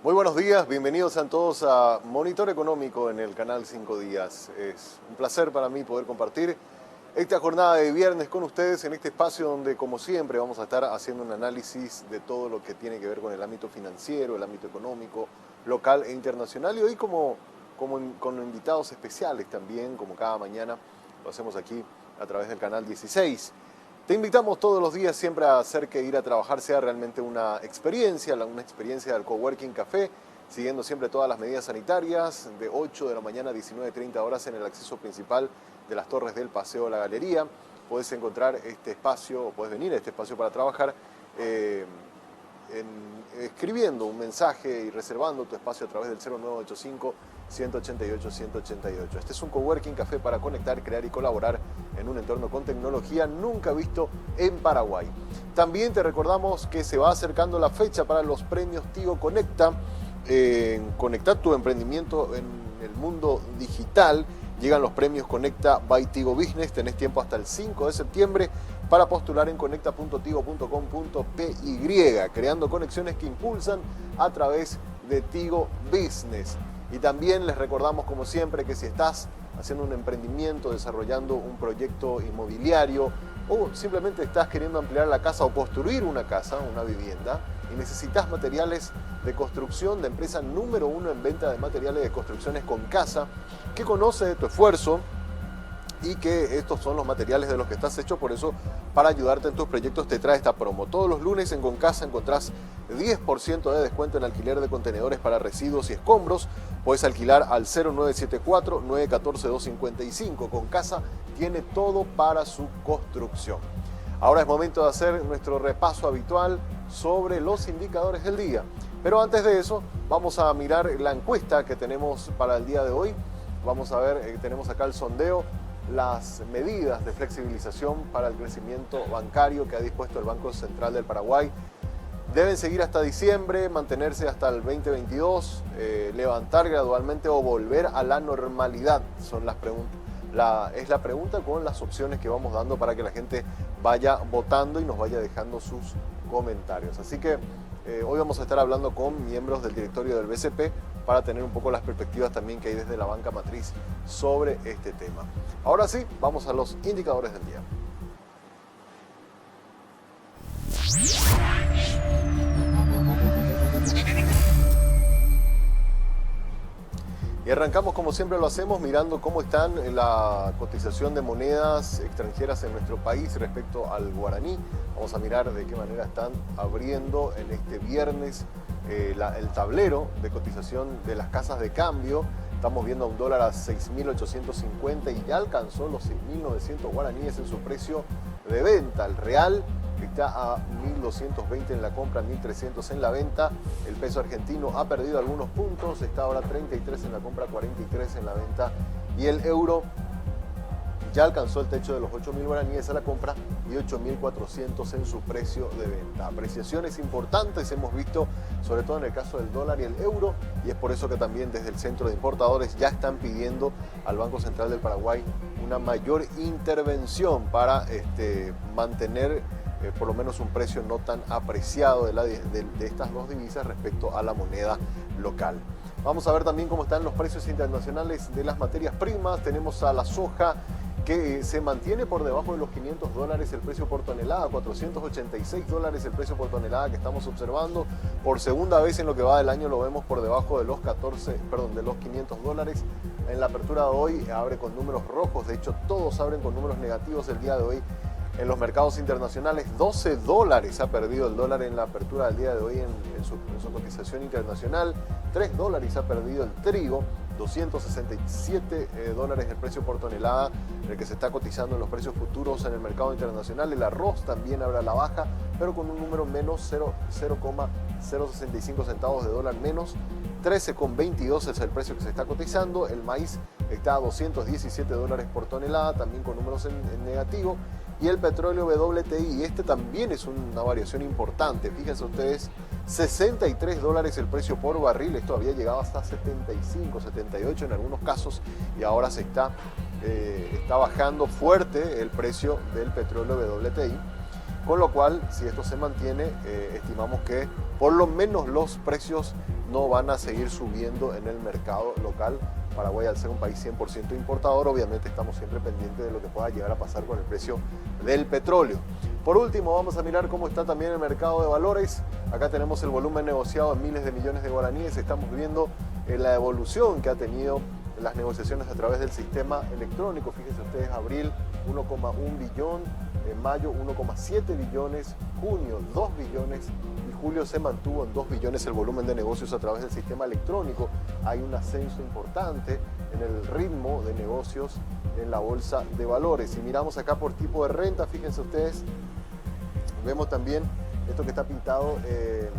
Muy buenos días, bienvenidos a todos a Monitor Económico en el canal 5 Días. Es un placer para mí poder compartir esta jornada de viernes con ustedes en este espacio donde, como siempre, vamos a estar haciendo un análisis de todo lo que tiene que ver con el ámbito financiero, el ámbito económico, local e internacional. Y hoy con invitados especiales también, como cada mañana, lo hacemos aquí a través del canal 16. Te invitamos todos los días siempre a hacer que ir a trabajar sea realmente una experiencia del Coworking Café, siguiendo siempre todas las medidas sanitarias, de 8 de la mañana a 19:30 horas en el acceso principal de las torres del Paseo La Galería. Puedes encontrar este espacio, o puedes venir a este espacio para trabajar escribiendo un mensaje y reservando tu espacio a través del 0985-188-188. Este es un Coworking Café para conectar, crear y colaborar en un entorno con tecnología nunca visto en Paraguay. También te recordamos que se va acercando la fecha para los premios Tigo Conecta. Conectar tu emprendimiento en el mundo digital. Llegan los premios Conecta by Tigo Business. Tenés tiempo hasta el 5 de septiembre para postular en conecta.tigo.com.py, creando conexiones que impulsan a través de Tigo Business. Y también les recordamos, como siempre, que si estás haciendo un emprendimiento, desarrollando un proyecto inmobiliario o simplemente estás queriendo ampliar la casa o construir una casa, una vivienda, y necesitas materiales de construcción, de empresa número 1 en venta de materiales de construcciones con casa, que conoce de tu esfuerzo y que estos son los materiales de los que estás hecho. Por eso, para ayudarte en tus proyectos, te trae esta promo. Todos los lunes en Concasa encontrás 10% de descuento en alquiler de contenedores para residuos y escombros. Puedes alquilar al 0974-914-255. Concasa tiene todo para su construcción. Ahora es momento de hacer nuestro repaso habitual sobre los indicadores del día. Pero antes de eso, vamos a mirar la encuesta que tenemos para el día de hoy. Vamos a ver, tenemos acá el sondeo, las medidas de flexibilización para el crecimiento bancario que ha dispuesto el Banco Central del Paraguay. Deben seguir hasta diciembre, mantenerse hasta el 2022, levantar gradualmente o volver a la normalidad. Son las preguntas. Es la pregunta con las opciones que vamos dando para que la gente vaya votando y nos vaya dejando sus comentarios. Así que hoy vamos a estar hablando con miembros del directorio del BCP para tener un poco las perspectivas también que hay desde la banca matriz sobre este tema. Ahora sí, vamos a los indicadores del día. Y arrancamos, como siempre lo hacemos, mirando cómo están la cotización de monedas extranjeras en nuestro país respecto al guaraní. Vamos a mirar de qué manera están abriendo en este viernes el tablero de cotización de las casas de cambio. Estamos viendo a un dólar a 6.850 y ya alcanzó los 6.900 guaraníes en su precio de venta. El real está a 1.220 en la compra, 1.300 en la venta. El peso argentino ha perdido algunos puntos, está ahora 33 en la compra, 43 en la venta. Y el euro ya alcanzó el techo de los 8.000 guaraníes a la compra y 8.400 en su precio de venta. Apreciaciones importantes hemos visto, sobre todo en el caso del dólar y el euro, y es por eso que también desde el Centro de Importadores ya están pidiendo al Banco Central del Paraguay una mayor intervención para mantener por lo menos un precio no tan apreciado de estas dos divisas respecto a la moneda local. Vamos a ver también cómo están los precios internacionales de las materias primas. Tenemos a la soja que se mantiene por debajo de los $500 el precio por tonelada, $486 el precio por tonelada que estamos observando. Por segunda vez en lo que va del año lo vemos por debajo de los $500. En la apertura de hoy abre con números rojos, de hecho todos abren con números negativos el día de hoy. En los mercados internacionales, $12 ha perdido el dólar en la apertura del día de hoy en su cotización internacional. $3 ha perdido el trigo, $267 el precio por tonelada, el que se está cotizando en los precios futuros en el mercado internacional. El arroz también abre a la baja, pero con un número menos, 0,065 centavos de dólar menos. 13,22 es el precio que se está cotizando. El maíz está a $217 por tonelada, también con números en negativo. Y el petróleo WTI, este también es una variación importante. Fíjense ustedes, $63 el precio por barril. Esto había llegado hasta 75, 78 en algunos casos, y ahora se está bajando fuerte el precio del petróleo WTI. con lo cual, si esto se mantiene, estimamos que por lo menos los precios no van a seguir subiendo en el mercado local. Paraguay, al ser un país 100% importador, obviamente estamos siempre pendientes de lo que pueda llegar a pasar con el precio del petróleo. Por último, vamos a mirar cómo está también el mercado de valores. Acá tenemos el volumen negociado en miles de millones de guaraníes. Estamos viendo la evolución que ha tenido las negociaciones a través del sistema electrónico. Fíjense ustedes, abril 1,1 billón, en mayo 1,7 billones, junio 2 billones y julio se mantuvo en 2 billones el volumen de negocios a través del sistema electrónico. Hay un ascenso importante en el ritmo de negocios en la bolsa de valores. Si miramos acá por tipo de renta, fíjense ustedes, vemos también esto que está pintado en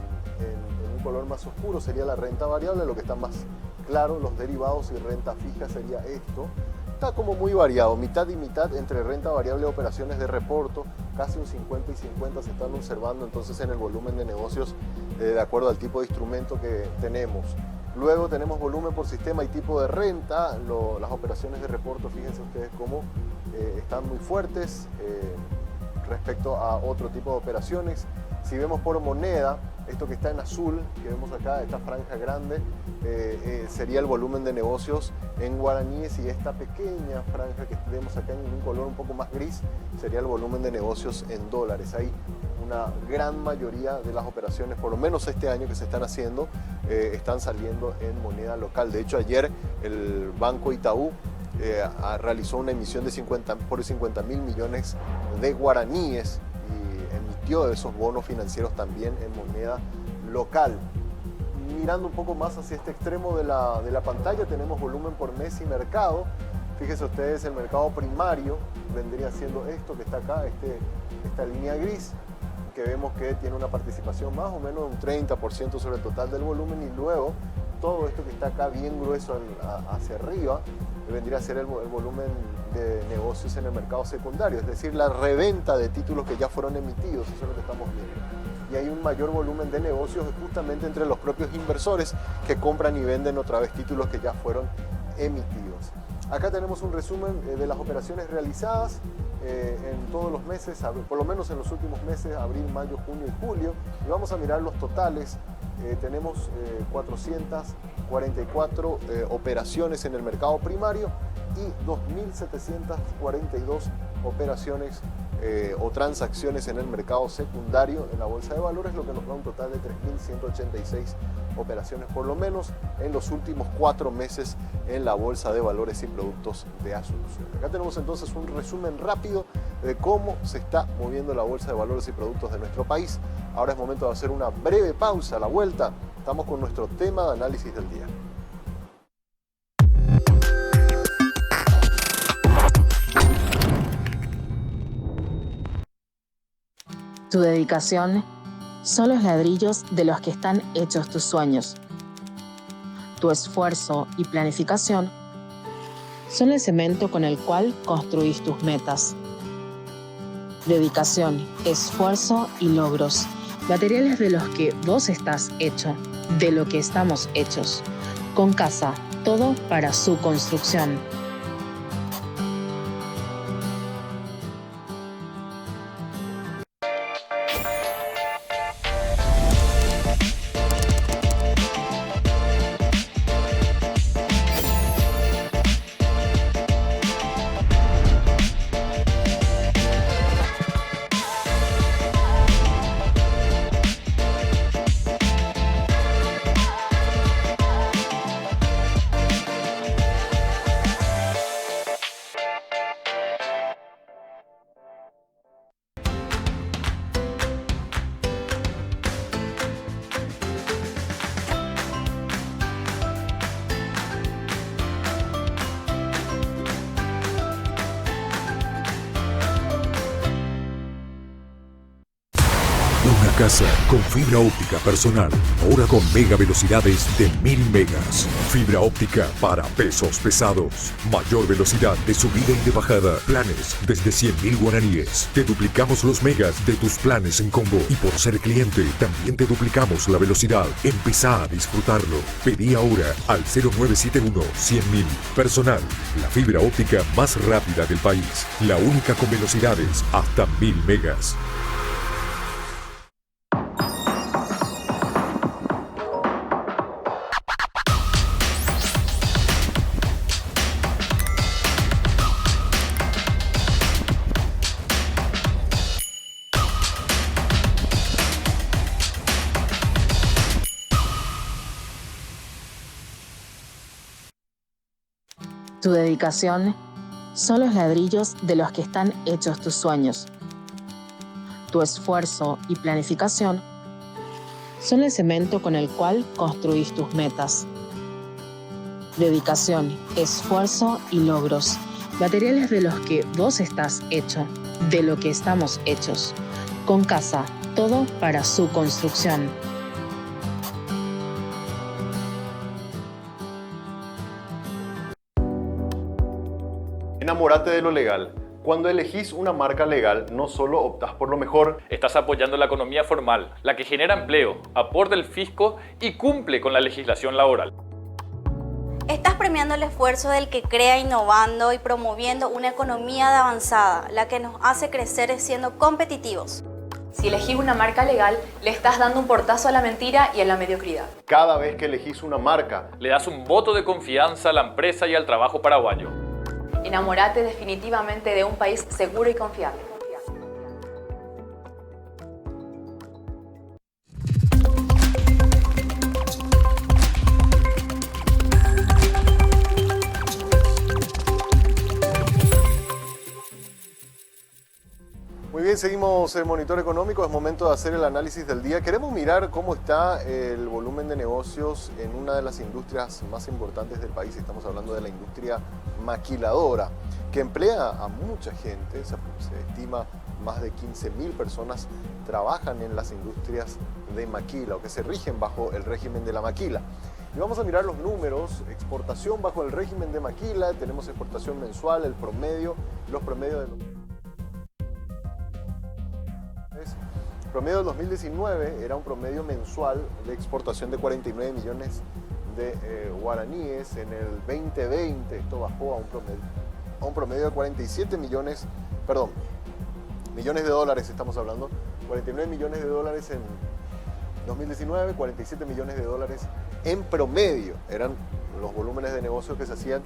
un color más oscuro, sería la renta variable. Lo que está más claro, los derivados y renta fija, sería esto. Está como muy variado, mitad y mitad entre renta variable y operaciones de reporto, casi un 50 y 50 se están observando entonces en el volumen de negocios de acuerdo al tipo de instrumento que tenemos. Luego tenemos volumen por sistema y tipo de renta. Las operaciones de reporto, fíjense ustedes cómo están muy fuertes respecto a otro tipo de operaciones. Si vemos por moneda, esto que está en azul, que vemos acá, esta franja grande, sería el volumen de negocios en guaraníes, y esta pequeña franja que vemos acá en un color un poco más gris sería el volumen de negocios en dólares. Hay una gran mayoría de las operaciones, por lo menos este año que se están haciendo, están saliendo en moneda local. De hecho, ayer el Banco Itaú realizó una emisión por 50 mil millones de guaraníes y emitió esos bonos financieros también en moneda local. Mirando un poco más hacia este extremo de la pantalla, tenemos volumen por mes y mercado. Fíjense ustedes, el mercado primario vendría siendo esto que está acá, esta línea gris, que vemos que tiene una participación más o menos de un 30% sobre el total del volumen, y luego todo esto que está acá bien grueso hacia arriba vendría a ser el volumen de negocios en el mercado secundario, es decir, la reventa de títulos que ya fueron emitidos. Eso es lo que estamos viendo. Y hay un mayor volumen de negocios justamente entre los propios inversores que compran y venden otra vez títulos que ya fueron emitidos. Acá tenemos un resumen de las operaciones realizadas en todos los meses, por lo menos en los últimos meses, abril, mayo, junio y julio, y vamos a mirar los totales. Tenemos 444 operaciones en el mercado primario y 2.742 operaciones o transacciones en el mercado secundario en la bolsa de valores, lo que nos da un total de 3.186 operaciones por lo menos en los últimos 4 meses en la bolsa de valores y productos de Asunción. Acá tenemos entonces un resumen rápido de cómo se está moviendo la bolsa de valores y productos de nuestro país. Ahora es momento de hacer una breve pausa. A la vuelta estamos con nuestro tema de análisis del día. Tu dedicación son los ladrillos de los que están hechos tus sueños. Tu esfuerzo y planificación son el cemento con el cual construís tus metas. Dedicación, esfuerzo y logros, materiales de los que vos estás hecho, de lo que estamos hechos. Con Casa, todo para su construcción. Casa con fibra óptica personal, ahora con mega velocidades de 1000 megas. Fibra óptica para pesos pesados. Mayor velocidad de subida y de bajada. Planes desde 100.000 guaraníes. Te duplicamos los megas de tus planes en combo. Y por ser cliente, también te duplicamos la velocidad. Empezá a disfrutarlo. Pedí ahora al 0971-100.000. Personal, la fibra óptica más rápida del país. La única con velocidades hasta 1000 megas. Tu dedicación son los ladrillos de los que están hechos tus sueños. Tu esfuerzo y planificación son el cemento con el cual construís tus metas. Dedicación, esfuerzo y logros, materiales de los que vos estás hecho, de lo que estamos hechos. Con Casa, todo para su construcción. Enamórate de lo legal. Cuando elegís una marca legal, no solo optás por lo mejor, estás apoyando la economía formal, la que genera empleo, aporta el fisco y cumple con la legislación laboral. Estás premiando el esfuerzo del que crea innovando y promoviendo una economía de avanzada, la que nos hace crecer siendo competitivos. Si elegís una marca legal, le estás dando un portazo a la mentira y a la mediocridad. cada vez que elegís una marca, Le das un voto de confianza a la empresa y al trabajo paraguayo. Enamórate definitivamente de un país seguro y confiable. Muy bien, seguimos en Monitor Económico, es momento de hacer el análisis del día. Queremos mirar cómo está el volumen de negocios en una de las industrias más importantes del país. Estamos hablando de la industria maquiladora, que emplea a mucha gente. Se estima más de 15.000 personas trabajan en las industrias de maquila o que se rigen bajo el régimen de la maquila. Y vamos a mirar los números: exportación bajo el régimen de maquila, tenemos exportación mensual, el promedio, los promedios de... El promedio del 2019 era un promedio mensual de exportación de 49 millones de guaraníes. En el 2020 esto bajó a un promedio de 47 millones, millones de dólares estamos hablando, 49 millones de dólares en 2019, 47 millones de dólares en promedio eran los volúmenes de negocio que se hacían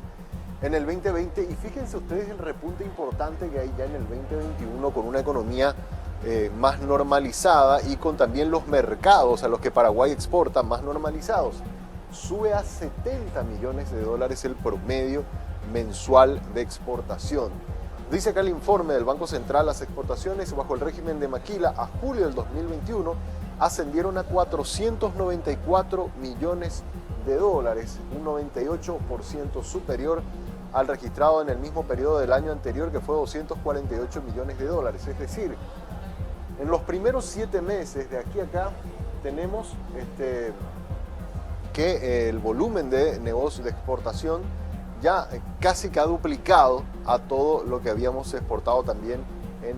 en el 2020. Y fíjense ustedes el repunte importante que hay ya en el 2021 con una economía más normalizada y con también los mercados a los que Paraguay exporta más normalizados. Sube a 70 millones de dólares el promedio mensual de exportación. Dice acá el informe del Banco Central: las exportaciones bajo el régimen de maquila a julio del 2021 ascendieron a 494 millones de dólares, un 98% superior al registrado en el mismo periodo del año anterior, que fue 248 millones de dólares. Es decir, en los primeros 7 meses de aquí a acá tenemos que el volumen de negocio de exportación ya casi que ha duplicado a todo lo que habíamos exportado también en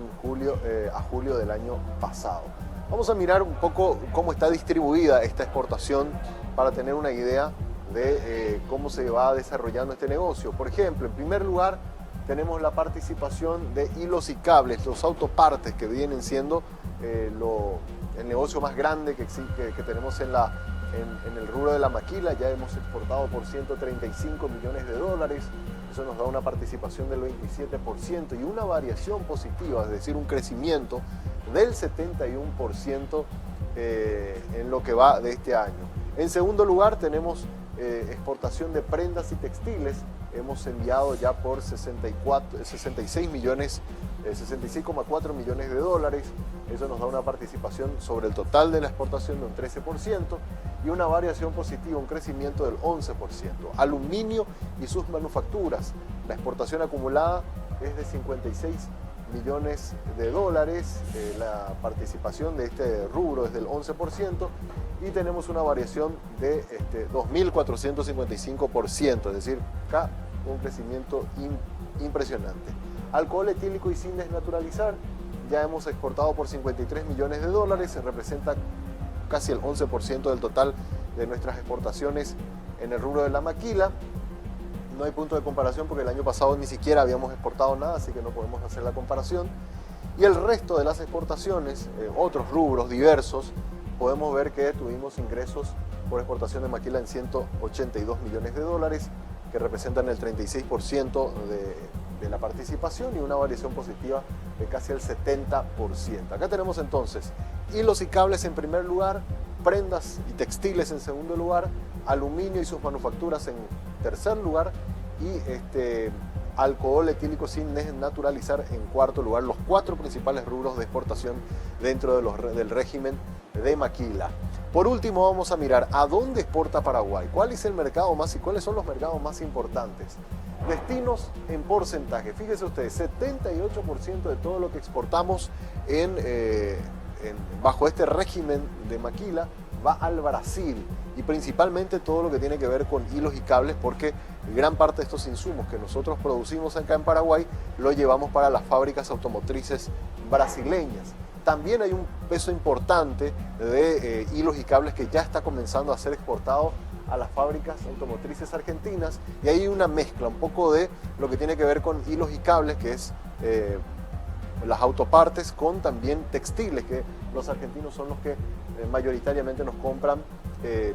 a julio del año pasado. Vamos a mirar un poco cómo está distribuida esta exportación para tener una idea de cómo se va desarrollando este negocio. Por ejemplo, en primer lugar tenemos la participación de hilos y cables, los autopartes, que vienen siendo el negocio más grande que tenemos en el rubro de la maquila. Ya hemos exportado por 135 millones de dólares, eso nos da una participación del 27% y una variación positiva, es decir, un crecimiento del 71% en lo que va de este año. En segundo lugar tenemos exportación de prendas y textiles. Hemos enviado ya por 66,4 millones de dólares. Eso nos da una participación sobre el total de la exportación de un 13% y una variación positiva, un crecimiento del 11%. Aluminio y sus manufacturas. La exportación acumulada es de 56 millones de dólares. La participación de este rubro es del 11% y tenemos una variación de 2.455%, es decir, acá un crecimiento impresionante. Alcohol etílico y sin desnaturalizar, ya hemos exportado por 53 millones de dólares, se representa casi el 11% del total de nuestras exportaciones en el rubro de la maquila. No hay punto de comparación porque el año pasado ni siquiera habíamos exportado nada, así que no podemos hacer la comparación. Y el resto de las exportaciones, otros rubros diversos, podemos ver que tuvimos ingresos por exportación de maquila en 182 millones de dólares, que representan el 36% de la participación y una variación positiva de casi el 70%. Acá tenemos entonces hilos y cables en primer lugar, prendas y textiles en segundo lugar, aluminio y sus manufacturas en tercer lugar y alcohol etílico sin naturalizar en cuarto lugar, los 4 principales rubros de exportación dentro del régimen de maquila. Por último, vamos a mirar a dónde exporta Paraguay, cuál es el mercado más y cuáles son los mercados más importantes. Destinos en porcentaje. Fíjese usted, 78% de todo lo que exportamos bajo este régimen de maquila va al Brasil, y principalmente todo lo que tiene que ver con hilos y cables, porque gran parte de estos insumos que nosotros producimos acá en Paraguay lo llevamos para las fábricas automotrices brasileñas. También hay un peso importante de hilos y cables que ya está comenzando a ser exportado a las fábricas automotrices argentinas, y hay una mezcla un poco de lo que tiene que ver con hilos y cables, que es las autopartes, con también textiles, que los argentinos son los que mayoritariamente nos compran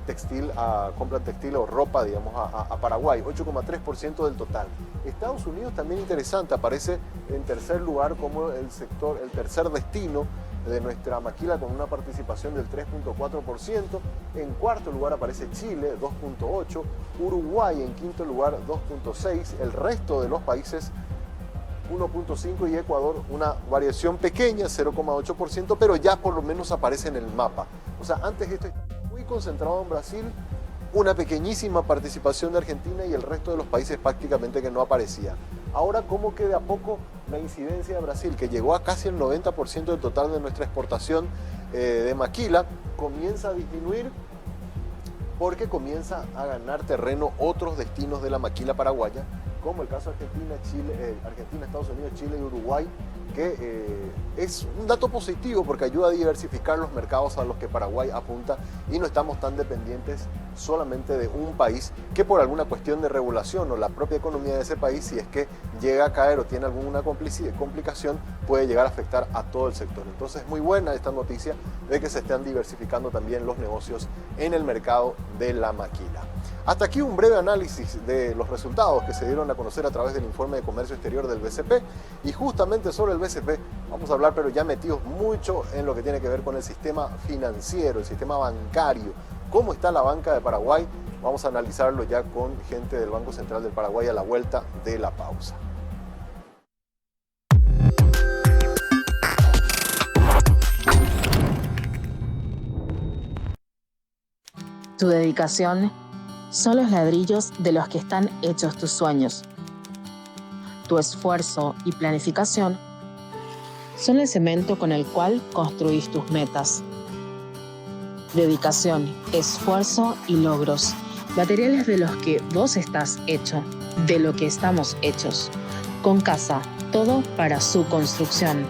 textil o ropa, digamos, a Paraguay, 8,3% del total. Estados Unidos, también interesante, aparece en tercer lugar como el tercer destino de nuestra maquila, con una participación del 3,4%. En cuarto lugar aparece Chile, 2,8%, Uruguay en quinto lugar, 2,6%, el resto de los países 1,5%, y Ecuador una variación pequeña, 0,8%, pero ya por lo menos aparece en el mapa. O sea, antes esto estaba muy concentrado en Brasil, una pequeñísima participación de Argentina y el resto de los países prácticamente que no aparecía. Ahora, como que de a poco la incidencia de Brasil, que llegó a casi el 90% del total de nuestra exportación de maquila, comienza a disminuir, porque comienza a ganar terreno otros destinos de la maquila paraguaya, como el caso Argentina, Estados Unidos, Chile y Uruguay, que es un dato positivo porque ayuda a diversificar los mercados a los que Paraguay apunta, y no estamos tan dependientes solamente de un país que, por alguna cuestión de regulación o la propia economía de ese país, si es que llega a caer o tiene alguna complicación, puede llegar a afectar a todo el sector. Entonces es muy buena esta noticia de que se estén diversificando también los negocios en el mercado de la maquila. Hasta aquí un breve análisis de los resultados que se dieron a conocer a través del informe de comercio exterior del BCP, y justamente sobre el BCP vamos a hablar, pero ya metidos mucho en lo que tiene que ver con el sistema financiero, el sistema bancario. ¿Cómo está la banca de Paraguay? Vamos a analizarlo ya con gente del Banco Central del Paraguay a la vuelta de la pausa. Tu dedicación son los ladrillos de los que están hechos tus sueños. Tu esfuerzo y planificación son el cemento con el cual construís tus metas. Dedicación, esfuerzo y logros, materiales de los que vos estás hecho, de lo que estamos hechos. Con Casa, todo para su construcción.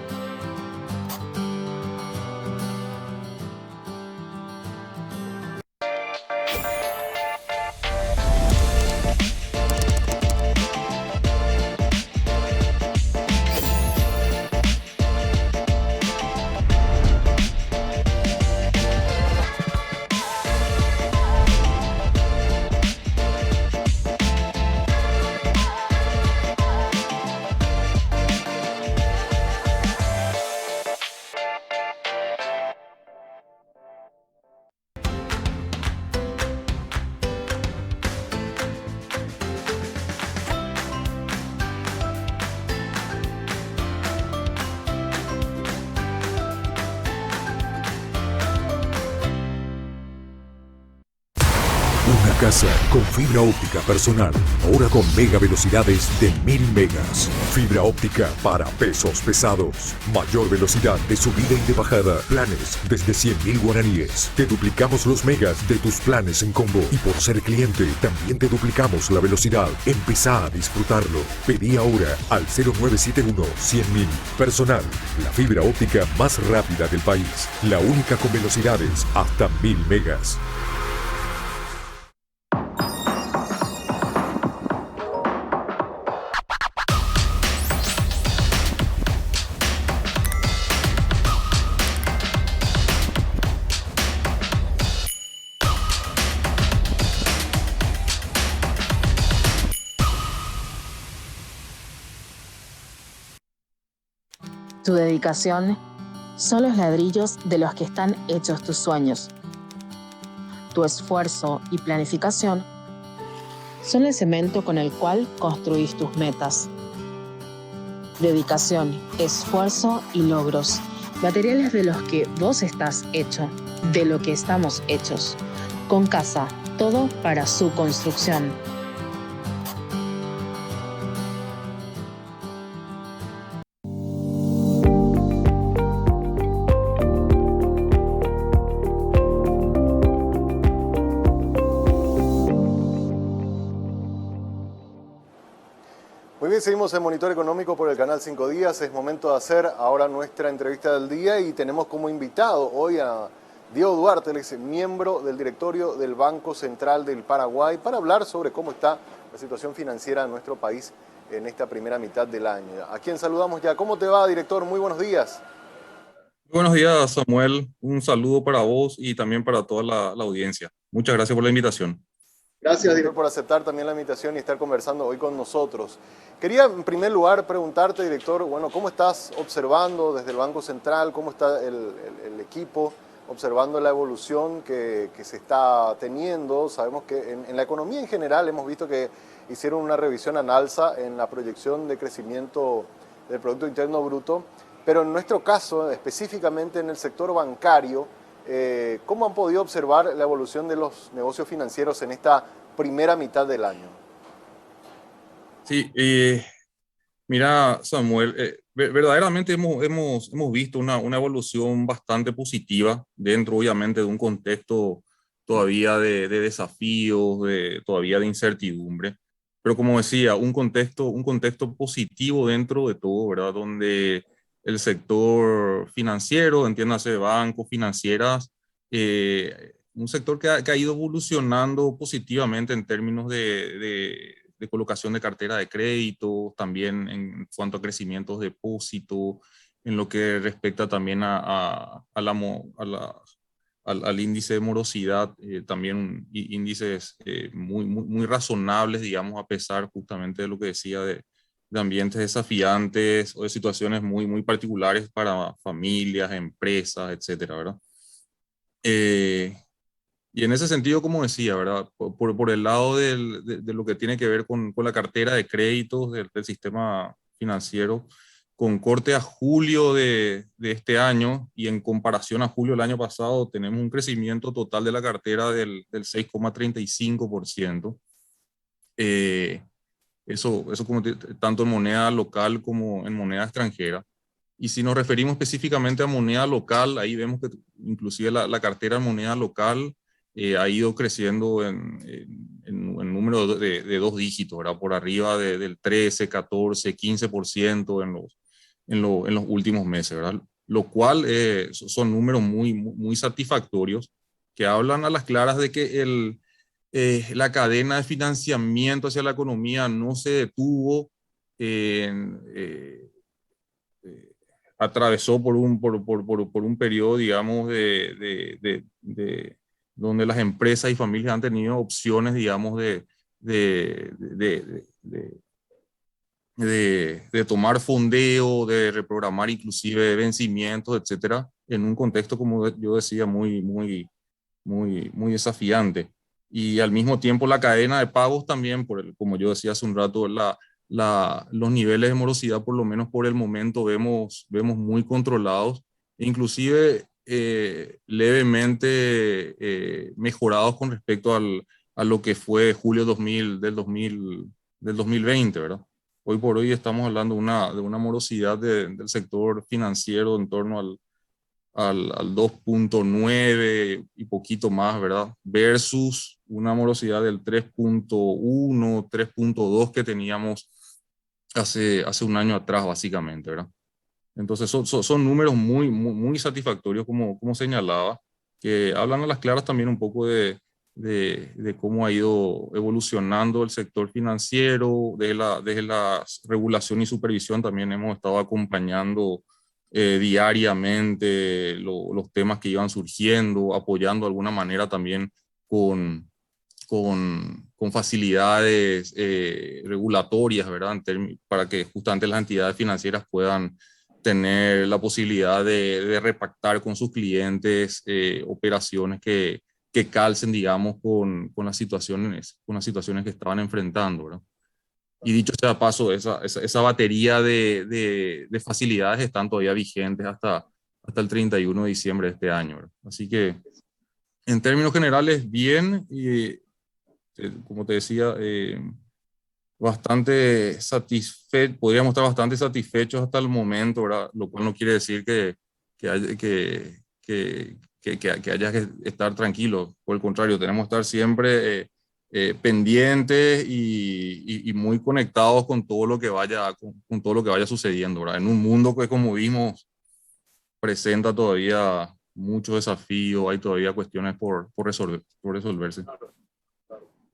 Casa con fibra óptica personal, ahora con mega velocidades de 1000 megas. Fibra óptica para pesos pesados. Mayor velocidad de subida y de bajada. Planes desde 100.000 guaraníes. Te duplicamos los megas de tus planes en combo. Y por ser cliente, también te duplicamos la velocidad. Empezá a disfrutarlo. Pedí ahora al 0971-100.000. Personal, la fibra óptica más rápida del país. La única con velocidades hasta 1000 megas. Tu dedicación son los ladrillos de los que están hechos tus sueños. Tu esfuerzo y planificación son el cemento con el cual construís tus metas. Dedicación, esfuerzo y logros, materiales de los que vos estás hecho, de lo que estamos hechos. Con Casa, todo para su construcción. Muy bien, seguimos en Monitor Económico por el canal 5 Días. Es momento de hacer ahora nuestra entrevista del día y tenemos como invitado hoy a Diego Duarte, él es miembro del directorio del Banco Central del Paraguay, para hablar sobre cómo está la situación financiera de nuestro país en esta primera mitad del año. A quien saludamos ya. ¿Cómo te va, director? Muy buenos días. Buenos días, Samuel. Un saludo para vos y también para toda la audiencia. Muchas gracias por la invitación. Gracias, director, por aceptar también la invitación y estar conversando hoy con nosotros. Quería, en primer lugar, preguntarte, director, bueno, ¿cómo estás observando desde el Banco Central, cómo está el equipo observando la evolución que se está teniendo? Sabemos que en la economía en general hemos visto que hicieron una revisión al alza en la proyección de crecimiento del Producto Interno Bruto, pero en nuestro caso, específicamente en el sector bancario, ¿cómo han podido observar la evolución de los negocios financieros en esta primera mitad del año? Sí, mira, Samuel, verdaderamente hemos visto una evolución bastante positiva dentro, obviamente, de un contexto todavía de desafíos, todavía de incertidumbre, pero como decía, un contexto positivo dentro de todo, ¿verdad? Donde el sector financiero, entiéndase bancos, financieras, un sector que ha ido evolucionando positivamente en términos de colocación de cartera de crédito, también en cuanto a crecimientos de depósito, en lo que respecta también al índice de morosidad, también índices muy razonables, digamos, a pesar justamente de lo que decía de ambientes desafiantes o de situaciones muy particulares para familias, empresas, etcétera, ¿verdad? Y en ese sentido, como decía, ¿verdad? Por el lado de lo que tiene que ver con la cartera de créditos del sistema financiero, con corte a julio de este año y en comparación a julio del año pasado, tenemos un crecimiento total de la cartera del 6,35%. Eso como tanto en moneda local como en moneda extranjera. Y si nos referimos específicamente a moneda local, ahí vemos que inclusive la cartera en moneda local ha ido creciendo en número de dos dígitos, ¿verdad? Por arriba del 13, 14, 15% en los últimos meses, ¿verdad? Lo cual son números muy satisfactorios que hablan a las claras de que la cadena de financiamiento hacia la economía no se detuvo, atravesó por un periodo, digamos, donde las empresas y familias han tenido opciones, digamos, de tomar fondeo, de reprogramar inclusive vencimientos, etcétera, en un contexto, como yo decía, muy desafiante. Y al mismo tiempo la cadena de pagos también, como yo decía hace un rato, los niveles de morosidad, por lo menos por el momento, vemos muy controlados, inclusive levemente mejorados con respecto a lo que fue julio del 2020, ¿verdad? Hoy por hoy estamos hablando de una morosidad del sector financiero en torno al 2,9 y poquito más, ¿verdad? Versus una morosidad del 3,1, 3,2 que teníamos hace un año atrás, básicamente, ¿verdad? Entonces son números muy satisfactorios, como señalaba, que hablan a las claras también un poco de cómo ha ido evolucionando el sector financiero, desde la regulación y supervisión también hemos estado acompañando diariamente los temas que iban surgiendo, apoyando de alguna manera también con facilidades regulatorias, ¿verdad? Para que justamente las entidades financieras puedan tener la posibilidad de repactar con sus clientes operaciones que que calcen, digamos, con las situaciones que estaban enfrentando, ¿verdad? Y dicho sea de paso, esa batería de facilidades están todavía vigentes hasta el 31 de diciembre de este año, ¿verdad? Así que, en términos generales, bien, y como te decía, bastante satisfechos, podríamos estar bastante satisfechos hasta el momento, ¿verdad? Lo cual no quiere decir que haya que estar tranquilo. Por el contrario, tenemos que estar siempre pendientes y muy conectados con todo lo que vaya, con todo lo que vaya sucediendo, ¿verdad? En un mundo que, como vimos, presenta todavía muchos desafíos, hay todavía cuestiones por resolverse.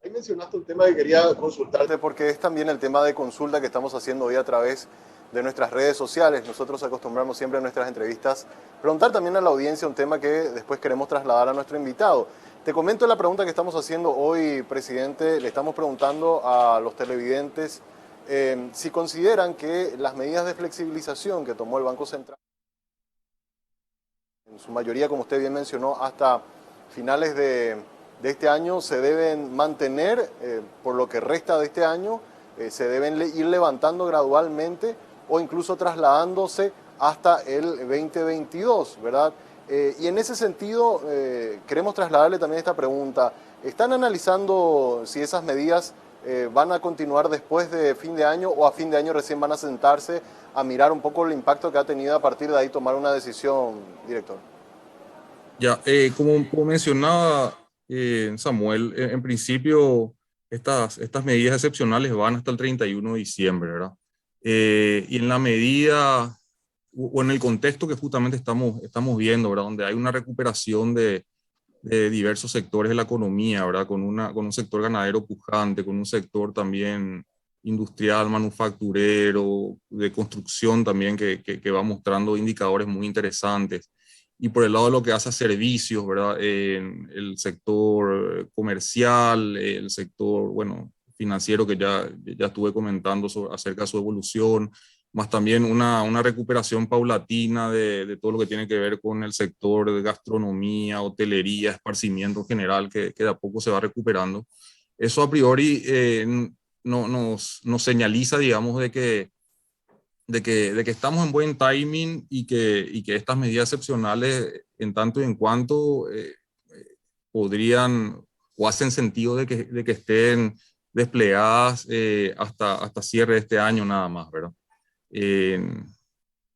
Ahí mencionaste un tema que quería consultarte porque es también el tema de consulta que estamos haciendo hoy a través de nuestras redes sociales. Nosotros acostumbramos siempre en nuestras entrevistas preguntar también a la audiencia un tema que después queremos trasladar a nuestro invitado. Te comento la pregunta que estamos haciendo hoy, presidente. Le estamos preguntando a los televidentes si consideran que las medidas de flexibilización que tomó el Banco Central, en su mayoría, como usted bien mencionó, hasta finales de este año, se deben mantener por lo que resta de este año, se deben ir levantando gradualmente o incluso trasladándose hasta el 2022, ¿verdad? Y en ese sentido, queremos trasladarle también esta pregunta. ¿Están analizando si esas medidas van a continuar después de fin de año o a fin de año recién van a sentarse a mirar un poco el impacto que ha tenido a partir de ahí tomar una decisión, director? Ya, como mencionaba Samuel, en principio estas medidas excepcionales van hasta el 31 de diciembre, ¿verdad? Y en la medida o en el contexto que justamente estamos viendo, ¿verdad? Donde hay una recuperación de diversos sectores de la economía, ¿verdad? Con un sector ganadero pujante, con un sector también industrial, manufacturero, de construcción también, que va mostrando indicadores muy interesantes. Y por el lado de lo que hace a servicios, ¿verdad? En el sector comercial, el sector, bueno, financiero, que ya estuve comentando acerca de su evolución, más también una recuperación paulatina de todo lo que tiene que ver con el sector de gastronomía, hotelería, esparcimiento en general, que de a poco se va recuperando. Eso a priori nos señaliza, digamos, de que estamos en buen timing y que estas medidas excepcionales, en tanto y en cuanto podrían o hacen sentido de que estén desplegadas hasta cierre de este año nada más, ¿verdad?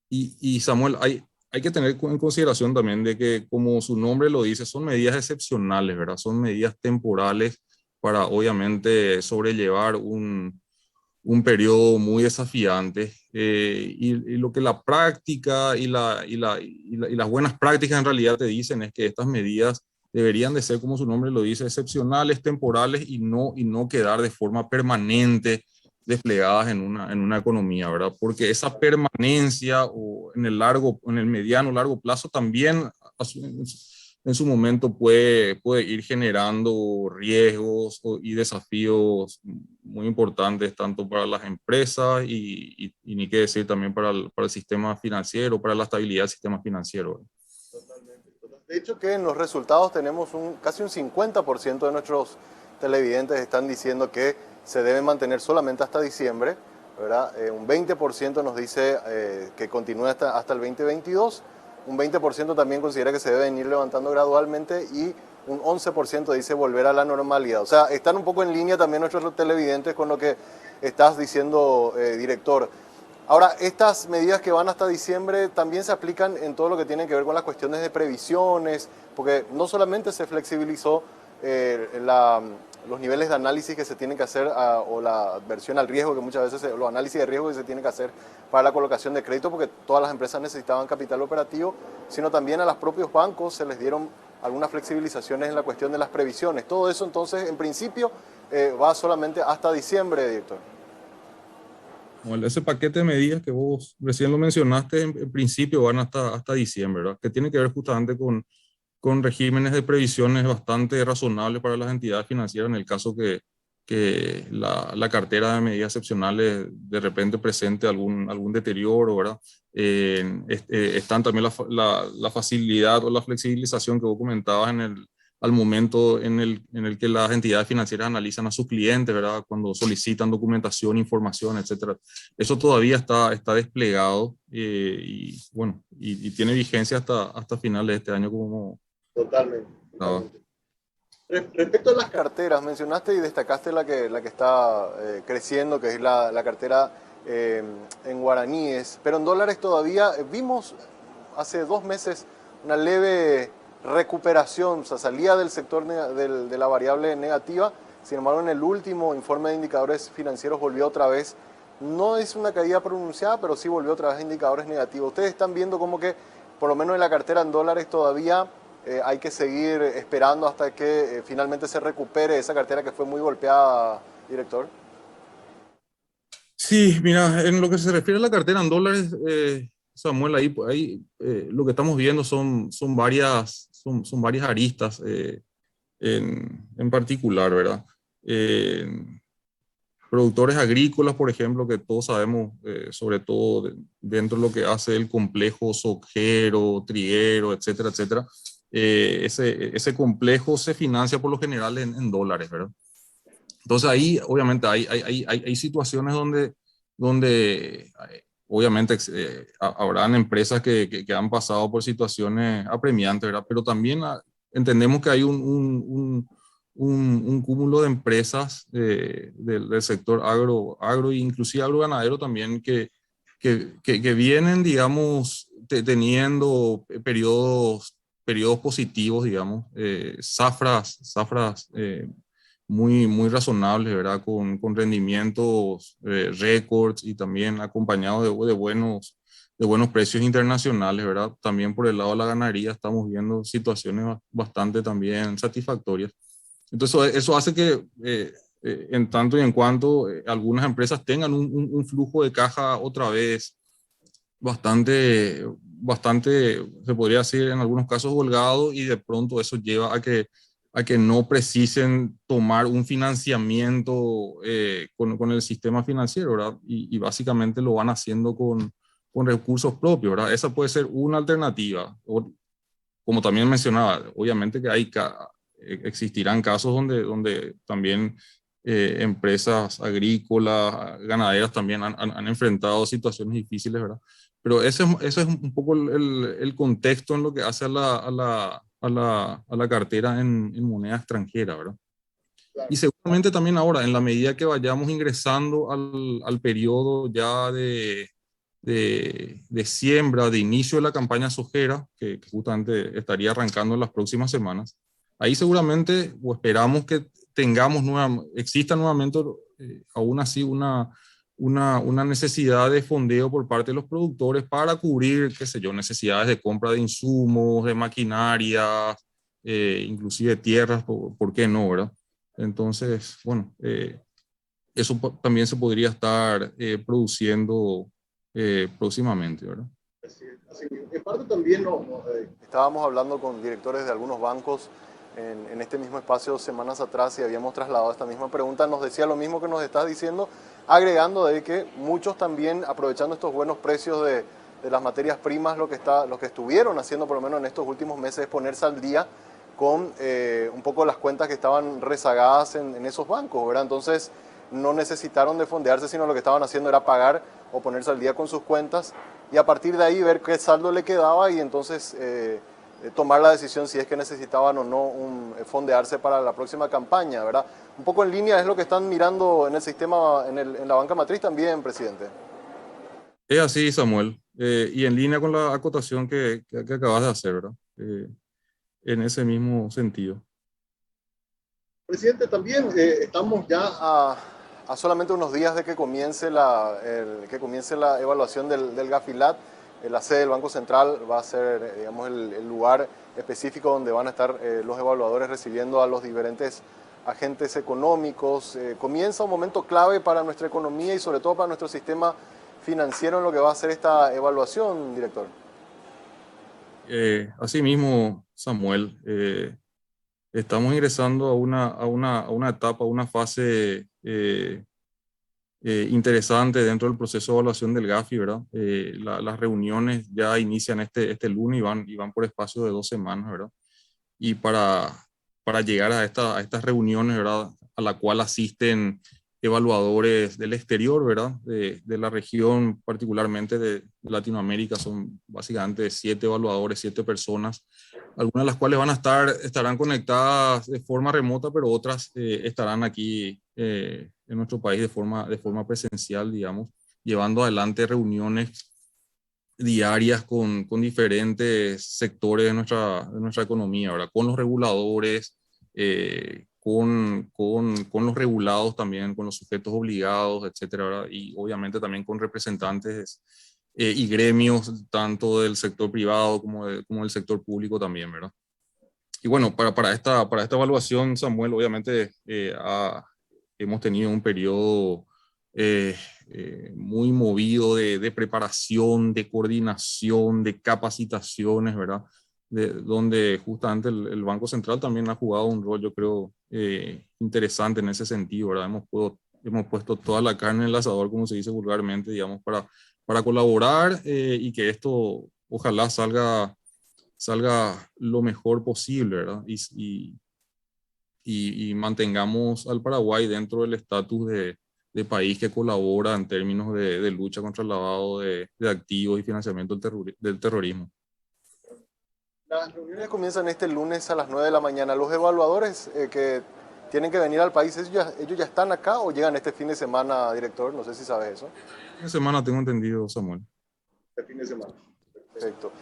Y Samuel, hay que tener en consideración también de que, como su nombre lo dice, son medidas excepcionales, ¿verdad? Son medidas temporales para, obviamente, sobrellevar un periodo muy desafiante, y lo que la práctica y las buenas prácticas en realidad te dicen es que estas medidas deberían de ser, como su nombre lo dice, excepcionales, temporales y no quedar de forma permanente desplegadas en una economía, ¿verdad? Porque esa permanencia o en el mediano, largo plazo también en su momento puede ir generando riesgos y desafíos muy importantes, tanto para las empresas y ni qué decir también para el sistema financiero, para la estabilidad del sistema financiero. De hecho, que en los resultados tenemos casi un 50% de nuestros televidentes están diciendo que se debe mantener solamente hasta diciembre, ¿verdad? Un 20% nos dice que continúe hasta el 2022, un 20% también considera que se deben ir levantando gradualmente y un 11% dice volver a la normalidad. O sea, están un poco en línea también nuestros televidentes con lo que estás diciendo, director. Ahora, estas medidas que van hasta diciembre también se aplican en todo lo que tiene que ver con las cuestiones de previsiones, porque no solamente se flexibilizó los niveles de análisis que se tienen que hacer o la adversión al riesgo, que muchas veces los análisis de riesgo que se tienen que hacer para la colocación de crédito, porque todas las empresas necesitaban capital operativo, sino también a los propios bancos se les dieron algunas flexibilizaciones en la cuestión de las previsiones. Todo eso entonces, en principio, va solamente hasta diciembre, director. Bueno, ese paquete de medidas que vos recién lo mencionaste, en principio van hasta diciembre, ¿verdad? Que tiene que ver justamente con regímenes de previsiones bastante razonables para las entidades financieras en el caso que la cartera de medidas excepcionales de repente presente algún deterioro, ¿verdad? Están también la facilidad o la flexibilización que vos comentabas al momento en el que las entidades financieras analizan a sus clientes, ¿verdad? Cuando solicitan documentación, información, etcétera. Eso todavía está desplegado y bueno, y tiene vigencia hasta finales de este año como... Totalmente. Totalmente. Respecto a las carteras, mencionaste y destacaste la que está creciendo, que es la cartera en guaraníes, pero en dólares todavía vimos hace 2 meses una leve recuperación, o sea, salía del sector de la variable negativa. Sin embargo, en el último informe de indicadores financieros volvió otra vez, no es una caída pronunciada, pero sí volvió otra vez a indicadores negativos. Ustedes están viendo como que, por lo menos en la cartera en dólares todavía hay que seguir esperando hasta que finalmente se recupere esa cartera que fue muy golpeada, director. Sí, mira, en lo que se refiere a la cartera en dólares, Samuel, ahí lo que estamos viendo son varias aristas en particular, ¿verdad? Productores agrícolas, por ejemplo, que todos sabemos, sobre todo dentro de lo que hace el complejo sojero, triguero, etcétera, etcétera, ese complejo se financia por lo general en dólares, ¿verdad? Entonces ahí obviamente hay situaciones donde obviamente habrán empresas que han pasado por situaciones apremiantes, ¿verdad? Pero también entendemos que hay un cúmulo de empresas del sector agro e inclusive agroganadero también que vienen, digamos, teniendo periodos positivos, digamos, zafras muy razonables, ¿verdad? Con rendimientos récords y también acompañados de buenos precios internacionales, ¿verdad? También por el lado de la ganadería estamos viendo situaciones bastante también satisfactorias. Entonces eso hace que en tanto y en cuanto algunas empresas tengan un flujo de caja otra vez bastante, se podría decir en algunos casos holgado, y de pronto eso lleva a que no precisen tomar un financiamiento con el sistema financiero, ¿verdad? Y básicamente lo van haciendo con recursos propios, ¿verdad? Esa puede ser una alternativa. O, como también mencionaba, obviamente que existirán casos donde también empresas agrícolas, ganaderas también han enfrentado situaciones difíciles, ¿verdad? Pero ese es un poco el contexto en lo que hace a la cartera en moneda extranjera, ¿verdad? Y seguramente también ahora, en la medida que vayamos ingresando al periodo ya de siembra, de inicio de la campaña sojera, que justamente estaría arrancando en las próximas semanas, ahí seguramente o esperamos que exista nuevamente, aún así, una necesidad de fondeo por parte de los productores para cubrir, qué sé yo, necesidades de compra de insumos, de maquinaria, inclusive tierras, ¿por qué no, verdad? Entonces, bueno, eso también se podría estar produciendo próximamente, ¿verdad? Así, en parte también estábamos hablando con directores de algunos bancos en este mismo espacio semanas atrás y habíamos trasladado esta misma pregunta. Nos decía lo mismo que nos estás diciendo, agregando de que muchos también, aprovechando estos buenos precios de las materias primas, lo que estuvieron haciendo por lo menos en estos últimos meses es ponerse al día con un poco las cuentas que estaban rezagadas en esos bancos, ¿verdad? Entonces no necesitaron de fondearse, sino lo que estaban haciendo era pagar o ponerse al día con sus cuentas y a partir de ahí ver qué saldo le quedaba y entonces tomar la decisión si es que necesitaban o no fondearse para la próxima campaña, ¿verdad? Un poco en línea es lo que están mirando en el sistema, en la banca matriz también, presidente. Es así, Samuel, y en línea con la acotación que acabas de hacer, ¿verdad? En ese mismo sentido. Presidente, también estamos ya a solamente unos días de que comience la evaluación del Gafilat. La sede del Banco Central va a ser, digamos, el lugar específico donde van a estar los evaluadores recibiendo a los diferentes agentes económicos. Comienza un momento clave para nuestra economía y sobre todo para nuestro sistema financiero en lo que va a ser esta evaluación, director. Así mismo, Samuel, estamos ingresando a una etapa, a una fase interesante dentro del proceso de evaluación del Gafi, ¿verdad? Las reuniones ya inician este lunes y van por espacio de 2 semanas, ¿verdad? Y para para llegar a estas reuniones, ¿verdad? A la cual asisten evaluadores del exterior, ¿verdad? De la región, particularmente de Latinoamérica, son básicamente 7 evaluadores, 7 personas, algunas de las cuales estarán conectadas de forma remota, pero otras estarán aquí en nuestro país de forma presencial, digamos, llevando adelante reuniones diarias con diferentes sectores de nuestra economía, ¿verdad? Con los reguladores, con los regulados también, con los sujetos obligados, etcétera, ¿verdad? Y obviamente también con representantes y gremios, tanto del sector privado como del sector público también, ¿verdad? Y bueno, para esta evaluación, Samuel, obviamente hemos tenido un periodo muy movido de preparación, de coordinación, de capacitaciones, ¿verdad? Donde justamente el Banco Central también ha jugado un rol, yo creo, interesante en ese sentido, ¿verdad? Hemos puesto toda la carne en el asador, como se dice vulgarmente, digamos, para colaborar y que esto ojalá salga lo mejor posible, ¿verdad? Y mantengamos al Paraguay dentro del estatus de país que colabora en términos de lucha contra el lavado de activos y financiamiento del terrorismo. Las reuniones comienzan este lunes a las 9 de la mañana. ¿Los evaluadores que tienen que venir al país, ellos ya están acá o llegan este fin de semana, director? No sé si sabes eso. Fin de semana tengo entendido, Samuel. Este fin de semana. Perfecto.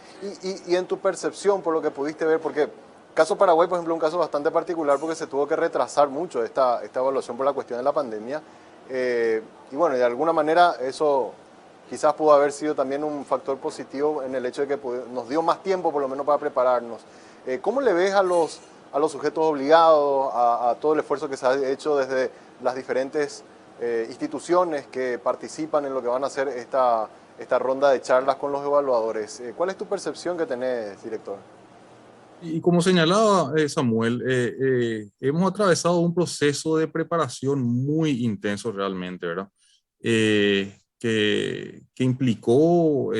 Y en tu percepción, por lo que pudiste ver, porque caso Paraguay, por ejemplo, un caso bastante particular porque se tuvo que retrasar mucho esta evaluación por la cuestión de la pandemia. Y bueno, de alguna manera eso quizás pudo haber sido también un factor positivo en el hecho de que nos dio más tiempo por lo menos para prepararnos. ¿Cómo le ves a los sujetos obligados, a todo el esfuerzo que se ha hecho desde las diferentes instituciones que participan en lo que van a hacer esta ronda de charlas con los evaluadores? ¿Cuál es tu percepción que tenés, director? Y como señalaba Samuel, hemos atravesado un proceso de preparación muy intenso realmente, ¿verdad? Que implicó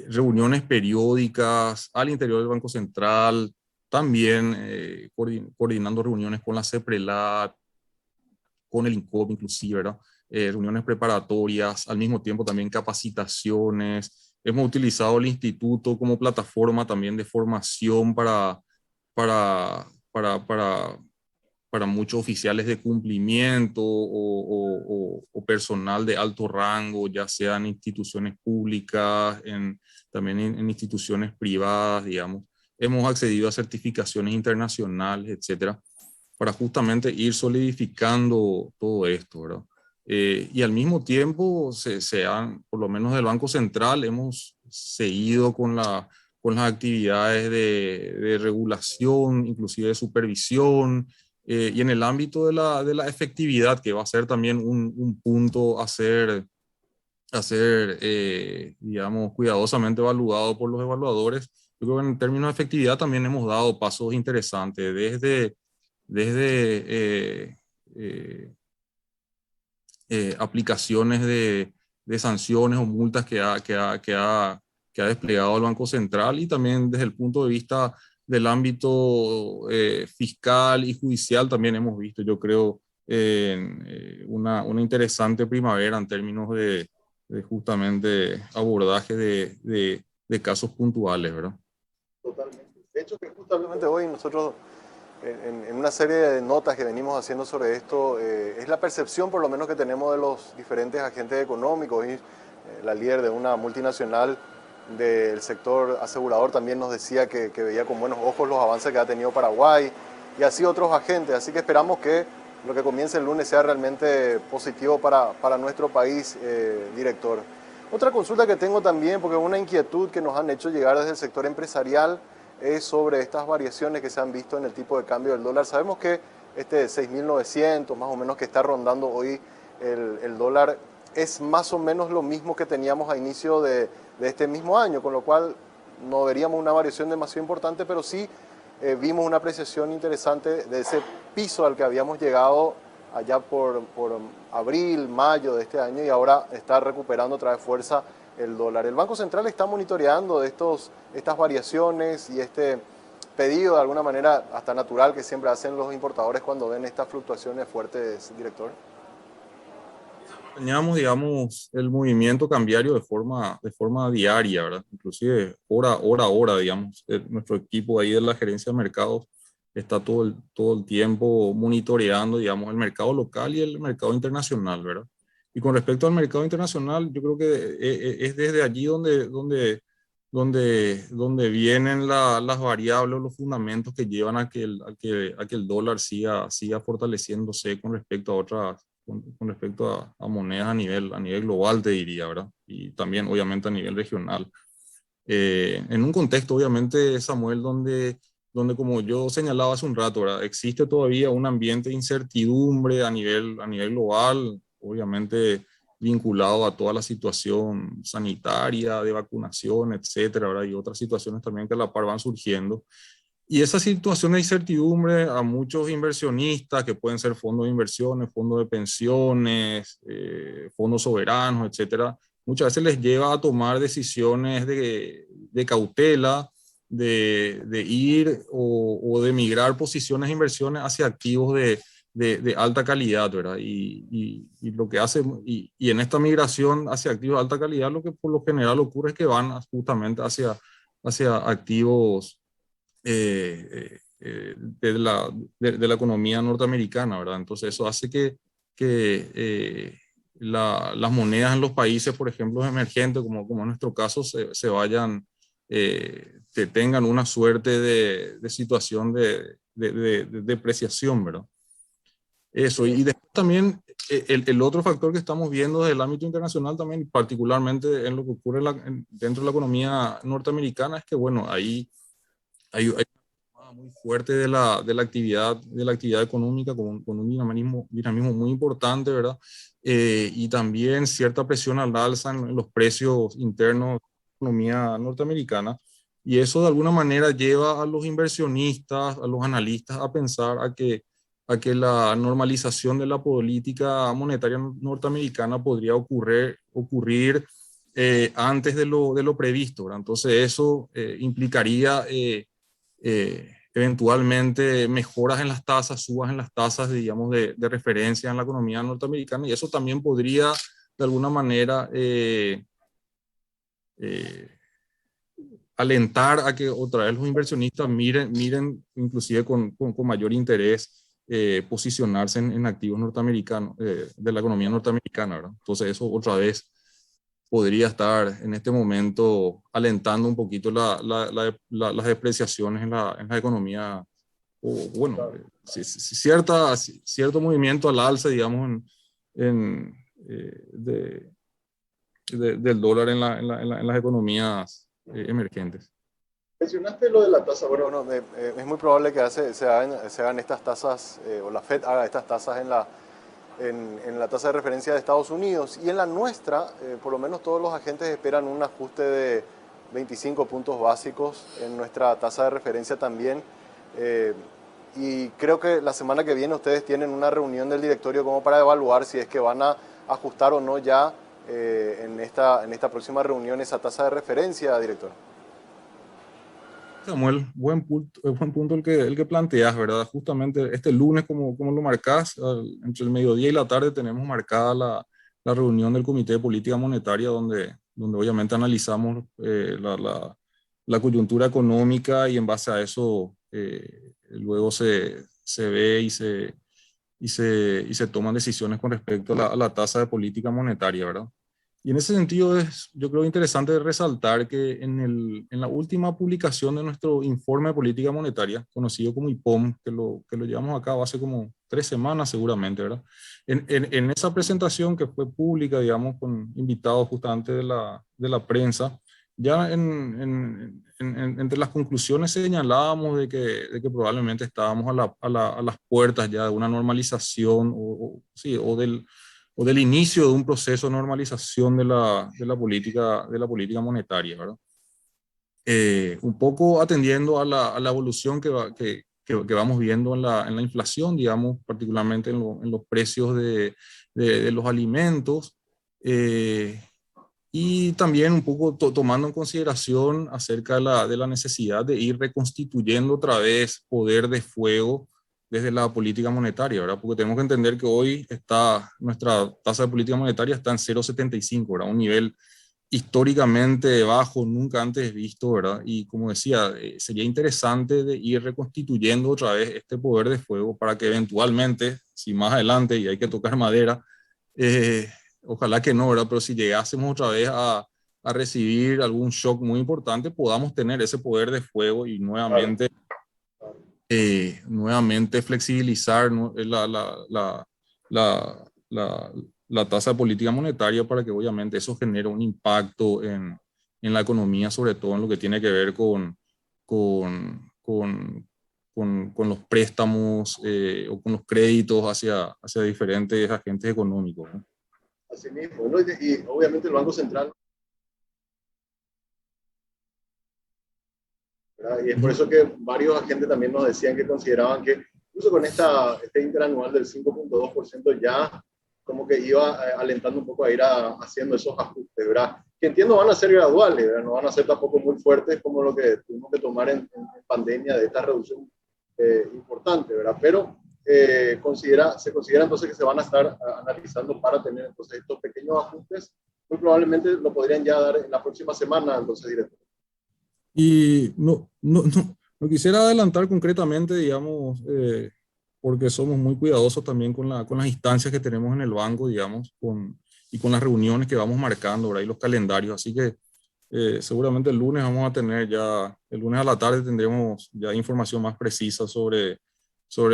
reuniones periódicas al interior del Banco Central, también coordinando reuniones con la CEPRELAT, con el INCOP inclusive, ¿verdad? Reuniones preparatorias, al mismo tiempo también capacitaciones. Hemos utilizado el instituto como plataforma también de formación para muchos oficiales de cumplimiento o personal de alto rango, ya sea en instituciones públicas, también en instituciones privadas, digamos. Hemos accedido a certificaciones internacionales, etcétera, para justamente ir solidificando todo esto, ¿verdad? Y al mismo tiempo, por lo menos del Banco Central, hemos seguido con las actividades de regulación, inclusive de supervisión, y en el ámbito de la efectividad, que va a ser también un punto a ser digamos, cuidadosamente evaluado por los evaluadores. Yo creo que en términos de efectividad también hemos dado pasos interesantes, desde aplicaciones de sanciones o multas que ha desplegado el Banco Central, y también desde el punto de vista del ámbito fiscal y judicial también hemos visto, yo creo, una interesante primavera en términos de justamente abordaje de casos puntuales, ¿verdad? Totalmente. De hecho, que justamente hoy nosotros, en una serie de notas que venimos haciendo sobre esto, es la percepción por lo menos que tenemos de los diferentes agentes económicos, y la líder de una multinacional del sector asegurador también nos decía que veía con buenos ojos los avances que ha tenido Paraguay, y así otros agentes. Así que esperamos que lo que comience el lunes sea realmente positivo para nuestro país, director. Otra consulta que tengo también, porque una inquietud que nos han hecho llegar desde el sector empresarial, es sobre estas variaciones que se han visto en el tipo de cambio del dólar. Sabemos que este 6.900 más o menos que está rondando hoy el dólar es más o menos lo mismo que teníamos a inicio de este mismo año, con lo cual no veríamos una variación demasiado importante, pero sí vimos una apreciación interesante de ese piso al que habíamos llegado allá por abril, mayo de este año, y ahora está recuperando otra vez fuerza el dólar. El Banco Central está monitoreando estas variaciones y pedido de alguna manera hasta natural que siempre hacen los importadores cuando ven estas fluctuaciones fuertes, director? Acompañamos, digamos, el movimiento cambiario de forma diaria, ¿verdad? Inclusive hora a hora, digamos. Nuestro equipo ahí de la gerencia de mercados está todo el tiempo monitoreando, digamos, el mercado local y el mercado internacional, ¿verdad? Y con respecto al mercado internacional, yo creo que es desde allí donde vienen las variables, los fundamentos que llevan a que el dólar siga fortaleciéndose con respecto a otras, con respecto a monedas a nivel global, te diría, ¿verdad? Y también, obviamente, a nivel regional. En un contexto, obviamente, Samuel, donde como yo señalaba hace un rato, ¿verdad? Existe todavía un ambiente de incertidumbre a nivel global, obviamente vinculado a toda la situación sanitaria, de vacunación, etcétera, ¿verdad? Y otras situaciones también que a la par van surgiendo. Y esa situación de incertidumbre a muchos inversionistas, que pueden ser fondos de inversiones, fondos de pensiones, fondos soberanos, etcétera, muchas veces les lleva a tomar decisiones de cautela, de ir o de migrar posiciones de inversiones hacia activos de alta calidad, ¿verdad? Y lo que hace, y en esta migración hacia activos de alta calidad, lo que por lo general ocurre es que van justamente hacia activos de la economía norteamericana, ¿verdad? Entonces eso hace que las monedas en los países, por ejemplo, emergentes, como en nuestro caso, se vayan, que tengan una suerte de situación de depreciación, ¿verdad? Eso, y después también el otro factor que estamos viendo desde el ámbito internacional también, particularmente en lo que ocurre dentro de la economía norteamericana, es que, bueno, ahí hay una muy fuerte de la actividad económica con un dinamismo muy importante, ¿verdad? Y también cierta presión al alza en los precios internos de la economía norteamericana. Y eso de alguna manera lleva a los inversionistas, a los analistas a pensar a que la normalización de la política monetaria norteamericana podría ocurrir antes de lo previsto, ¿verdad? Entonces eso implicaría eventualmente mejoras en las tasas, subas en las tasas, digamos, de referencia en la economía norteamericana, y eso también podría, de alguna manera, alentar a que otra vez los inversionistas miren inclusive con mayor interés posicionarse en activos norteamericanos, de la economía norteamericana, ¿verdad? Entonces eso otra vez podría estar en este momento alentando un poquito las depreciaciones en la economía, o bueno, cierto movimiento al alza, digamos, en, del dólar en las economías emergentes. Mencionaste lo de la tasa. Bueno, es muy probable que se hagan estas tasas, o la Fed haga estas tasas en la tasa de referencia de Estados Unidos, y en la nuestra, por lo menos todos los agentes esperan un ajuste de 25 puntos básicos en nuestra tasa de referencia también, y creo que la semana que viene ustedes tienen una reunión del directorio como para evaluar si es que van a ajustar o no ya en esta próxima reunión esa tasa de referencia, director. Samuel, buen punto el que planteas, ¿verdad? Justamente este lunes, como lo marcás, entre el mediodía y la tarde tenemos marcada la reunión del Comité de Política Monetaria, donde obviamente analizamos la coyuntura económica, y en base a eso luego se ve y se toman decisiones con respecto a la tasa de política monetaria, ¿verdad? Y en ese sentido yo creo interesante resaltar que en la última publicación de nuestro informe de política monetaria, conocido como IPOM, que lo llevamos a cabo hace como 3 semanas seguramente, ¿verdad? En esa presentación que fue pública, digamos, con invitados justamente de la prensa, ya entre las conclusiones señalábamos de que probablemente estábamos a las puertas ya de una normalización o del inicio de un proceso de normalización de la política monetaria, ¿verdad? Un poco atendiendo a la evolución que vamos viendo en la inflación, digamos, particularmente en los precios de los alimentos, y también un poco tomando en consideración acerca de la necesidad de ir reconstituyendo otra vez poder de fuego desde la política monetaria, ¿verdad? Porque tenemos que entender que hoy nuestra tasa de política monetaria está en 0,75, ¿verdad? Un nivel históricamente bajo, nunca antes visto, ¿verdad? Y como decía, sería interesante de ir reconstituyendo otra vez este poder de fuego para que eventualmente, si más adelante, y hay que tocar madera, eh, ojalá que no, ¿verdad? Pero si llegásemos otra vez a recibir algún shock muy importante, podamos tener ese poder de fuego y Claro. nuevamente flexibilizar, ¿no? La, la tasa de política monetaria para que obviamente eso genere un impacto en la economía, sobre todo en lo que tiene que ver con, con, con los préstamos o con los créditos hacia diferentes agentes económicos, ¿no? Así mismo, ¿no? Y obviamente el Banco Central, ¿verdad? Y es por eso que varios agentes también nos decían que consideraban que incluso con este interanual del 5,2% ya como que iba alentando un poco a ir haciendo esos ajustes, ¿verdad? Que entiendo van a ser graduales, ¿verdad? No van a ser tampoco muy fuertes como lo que tuvimos que tomar en pandemia de esta reducción importante, ¿verdad? Pero se considera entonces que se van a estar analizando para tener entonces estos pequeños ajustes. Muy probablemente lo podrían ya dar en la próxima semana, entonces, director. Y no quisiera adelantar concretamente, digamos, porque somos muy cuidadosos también con las instancias que tenemos en el banco, digamos, y con las reuniones que vamos marcando, ¿verdad? Y los calendarios. Así que seguramente el lunes vamos a tener ya, el lunes a la tarde tendremos ya información más precisa sobre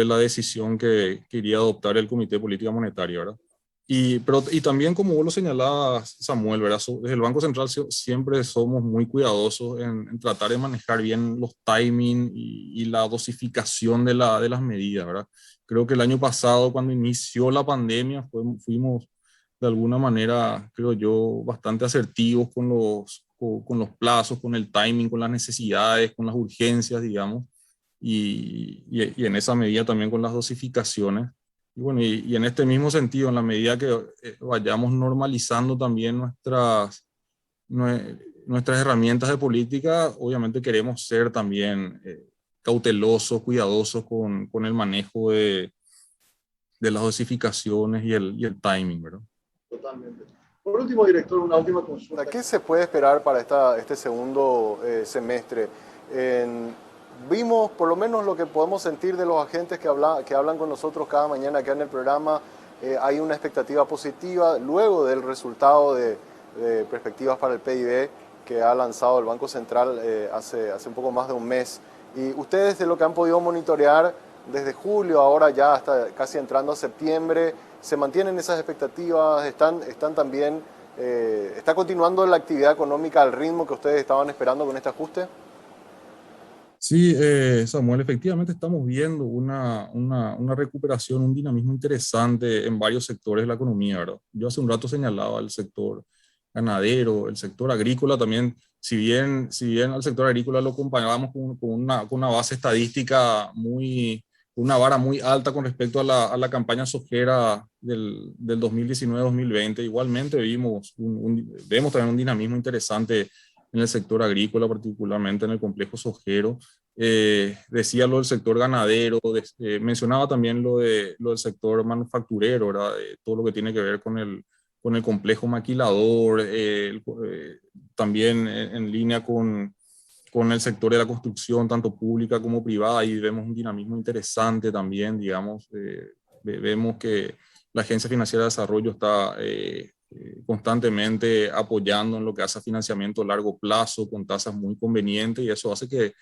la decisión que iría a adoptar el Comité de Política Monetaria, ¿verdad? Y también, como vos lo señalabas, Samuel, ¿verdad? Desde el Banco Central siempre somos muy cuidadosos en tratar de manejar bien los timing y la dosificación de las medidas, ¿verdad? Creo que el año pasado, cuando inició la pandemia, fuimos de alguna manera, creo yo, bastante asertivos con los plazos, con el timing, con las necesidades, con las urgencias, digamos, y en esa medida también con las dosificaciones. Y bueno, y en este mismo sentido, en la medida que vayamos normalizando también nuestras herramientas de política, obviamente queremos ser también cautelosos, cuidadosos con el manejo de las dosificaciones y el timing, ¿verdad? Totalmente. Por último, director, una última consulta. ¿Qué se puede esperar para este segundo semestre? Vimos por lo menos lo que podemos sentir de los agentes que hablan con nosotros cada mañana acá en el programa. Hay una expectativa positiva luego del resultado de perspectivas para el PIB que ha lanzado el Banco Central hace un poco más de un mes. Y ustedes, de lo que han podido monitorear desde julio, ahora ya hasta casi entrando a septiembre, ¿se mantienen esas expectativas? ¿Están también, está continuando la actividad económica al ritmo que ustedes estaban esperando con este ajuste? Sí, Samuel, efectivamente estamos viendo una recuperación, un dinamismo interesante en varios sectores de la economía, ¿verdad? Yo hace un rato señalaba el sector ganadero, el sector agrícola también, si bien al sector agrícola lo comparábamos con una base estadística una vara muy alta con respecto a la campaña sojera del 2019-2020, igualmente vemos también un dinamismo interesante en el sector agrícola, particularmente en el complejo sojero. Decía lo del sector ganadero, mencionaba también lo del sector manufacturero, ¿verdad? Todo lo que tiene que ver con el complejo maquilador, también en línea con el sector de la construcción, tanto pública como privada, y vemos un dinamismo interesante también, digamos. Vemos que la Agencia Financiera de Desarrollo está constantemente apoyando en lo que hace a financiamiento a largo plazo con tasas muy convenientes, y eso hace que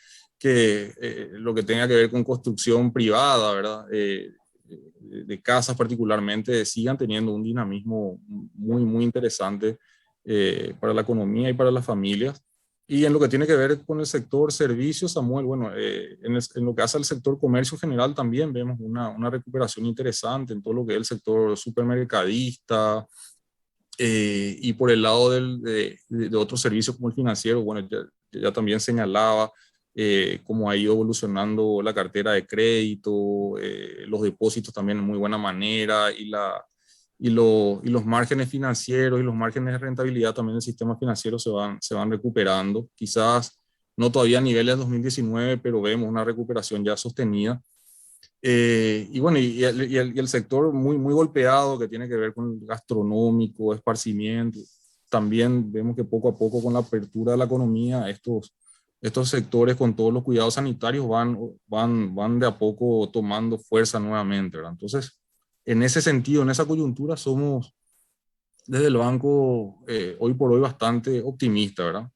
lo que tenga que ver con construcción privada, ¿verdad? De casas particularmente, sigan teniendo un dinamismo muy, muy interesante para la economía y para las familias. Y en lo que tiene que ver con el sector servicios, Samuel, bueno, en lo que hace al sector comercio general también vemos una recuperación interesante en todo lo que es el sector supermercadista, y por el lado de otros servicios como el financiero, bueno, ya también señalaba cómo ha ido evolucionando la cartera de crédito, los depósitos también de muy buena manera, y los márgenes financieros y los márgenes de rentabilidad también del sistema financiero se van recuperando. Quizás no todavía a niveles de 2019, pero vemos una recuperación ya sostenida. Y bueno, y el sector muy golpeado que tiene que ver con el gastronómico, esparcimiento. También vemos que poco a poco con la apertura de la economía, estos sectores con todos los cuidados sanitarios van de a poco tomando fuerza nuevamente, ¿verdad? Entonces, en ese sentido, en esa coyuntura, somos desde el banco hoy por hoy bastante optimistas, ¿verdad?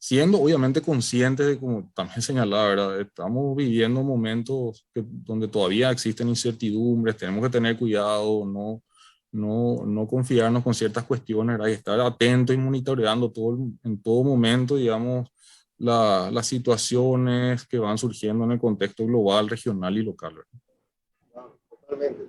Siendo obviamente conscientes de, como también señalaba, ¿verdad? Estamos viviendo momentos donde todavía existen incertidumbres, tenemos que tener cuidado, no confiarnos con ciertas cuestiones, ¿verdad? Y estar atentos y monitoreando en todo momento, digamos, las situaciones que van surgiendo en el contexto global, regional y local, ¿verdad? Totalmente.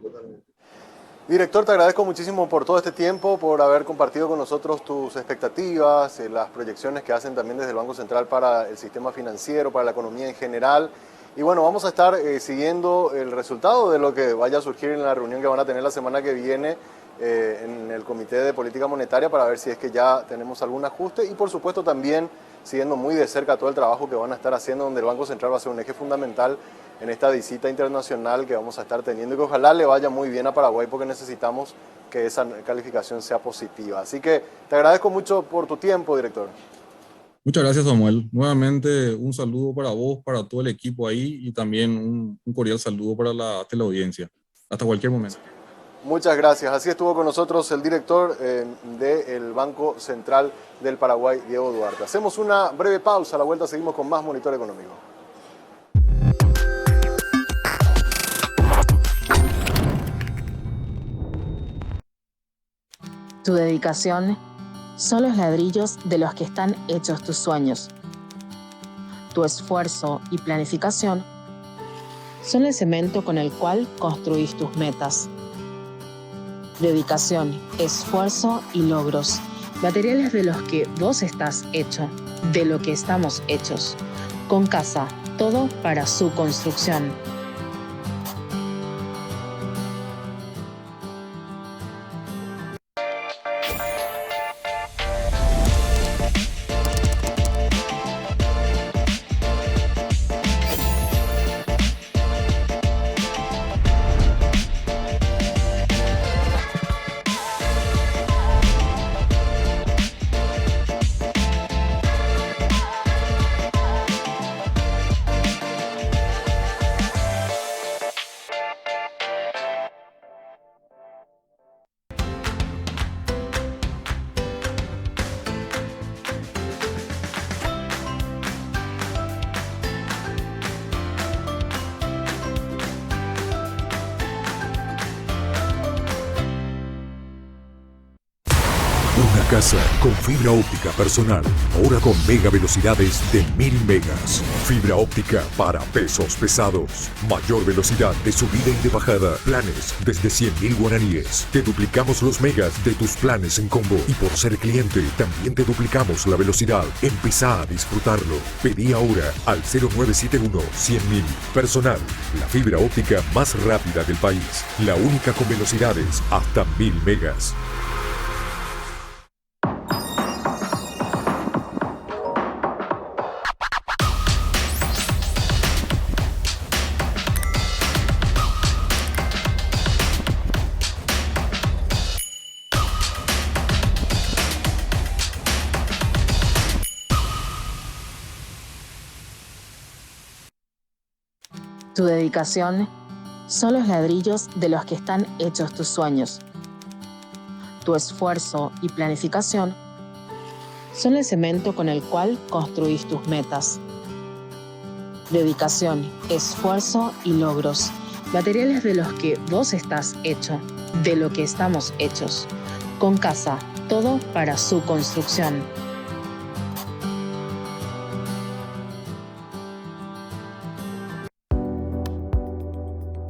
Director, te agradezco muchísimo por todo este tiempo, por haber compartido con nosotros tus expectativas, las proyecciones que hacen también desde el Banco Central para el sistema financiero, para la economía en general. Y bueno, vamos a estar siguiendo el resultado de lo que vaya a surgir en la reunión que van a tener la semana que viene en el Comité de Política Monetaria para ver si es que ya tenemos algún ajuste y por supuesto también siguiendo muy de cerca todo el trabajo que van a estar haciendo, donde el Banco Central va a ser un eje fundamental en esta visita internacional que vamos a estar teniendo y que ojalá le vaya muy bien a Paraguay porque necesitamos que esa calificación sea positiva. Así que te agradezco mucho por tu tiempo, director. Muchas gracias, Samuel. Nuevamente un saludo para vos, para todo el equipo ahí y también un cordial saludo para la teleaudiencia. Hasta cualquier momento. Muchas gracias. Así estuvo con nosotros el director del Banco Central del Paraguay, Diego Duarte. Hacemos una breve pausa. A la vuelta seguimos con más Monitor Económico. Tu dedicación son los ladrillos de los que están hechos tus sueños. Tu esfuerzo y planificación son el cemento con el cual construís tus metas. Dedicación, esfuerzo y logros, materiales de los que vos estás hecho, de lo que estamos hechos. Con Casa, todo para su construcción. Una casa con fibra óptica personal, ahora con mega velocidades de 1000 megas. Fibra óptica para pesos pesados. Mayor velocidad de subida y de bajada. Planes desde 100.000 guaraníes. Te duplicamos los megas de tus planes en combo. Y por ser cliente, también te duplicamos la velocidad. Empezá a disfrutarlo. Pedí ahora al 0971 100.000. Personal, la fibra óptica más rápida del país. La única con velocidades hasta 1000 megas. Tu dedicación son los ladrillos de los que están hechos tus sueños. Tu esfuerzo y planificación son el cemento con el cual construís tus metas. Dedicación, esfuerzo y logros, materiales de los que vos estás hecho, de lo que estamos hechos. Con Casa, todo para su construcción.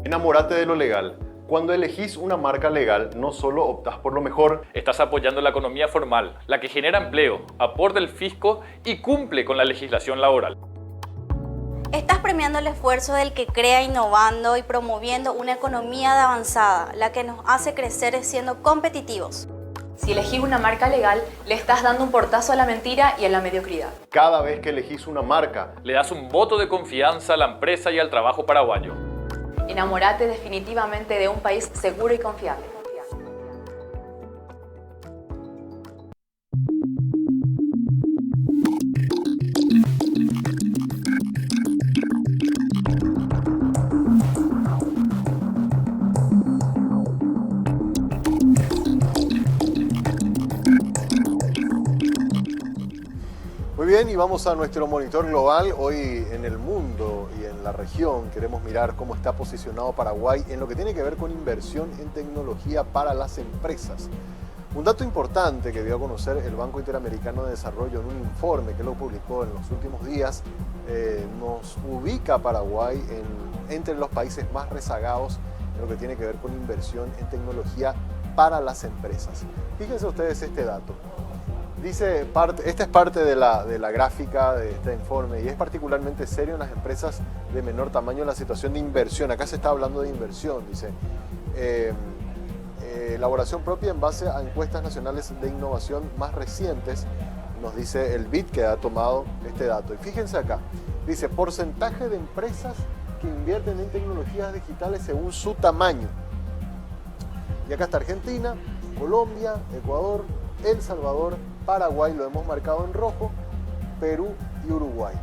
Enamórate de lo legal. Cuando elegís una marca legal, no solo optás por lo mejor, Estás apoyando la economía formal, la que genera empleo, aporta el fisco y cumple con la legislación laboral. Estás premiando el esfuerzo del que crea innovando y promoviendo una economía de avanzada, la que nos hace crecer siendo competitivos. Si elegís una marca legal, le estás dando un portazo a la mentira y a la mediocridad. Cada vez que elegís una marca, Le das un voto de confianza a la empresa y al trabajo paraguayo. Enamorate definitivamente de un país seguro y confiable. muy bien, y vamos a nuestro monitor global. Hoy en el mundo y en la región queremos mirar cómo está posicionado Paraguay en lo que tiene que ver con inversión en tecnología para las empresas. Un dato importante que dio a conocer el Banco Interamericano de Desarrollo en un informe que lo publicó en los últimos días, nos ubica a Paraguay entre los países más rezagados en lo que tiene que ver con inversión en tecnología para las empresas. Fíjense ustedes este dato. Dice, esta es parte de la gráfica de este informe, y es particularmente serio en las empresas de menor tamaño la situación de inversión. Acá se está hablando de inversión, dice. Elaboración propia en base a encuestas nacionales de innovación más recientes, nos dice el BID, que ha tomado este dato. Y fíjense acá, dice porcentaje de empresas que invierten en tecnologías digitales según su tamaño. Y acá está Argentina, Colombia, Ecuador, El Salvador, Paraguay, lo hemos marcado en rojo, Perú y Uruguay.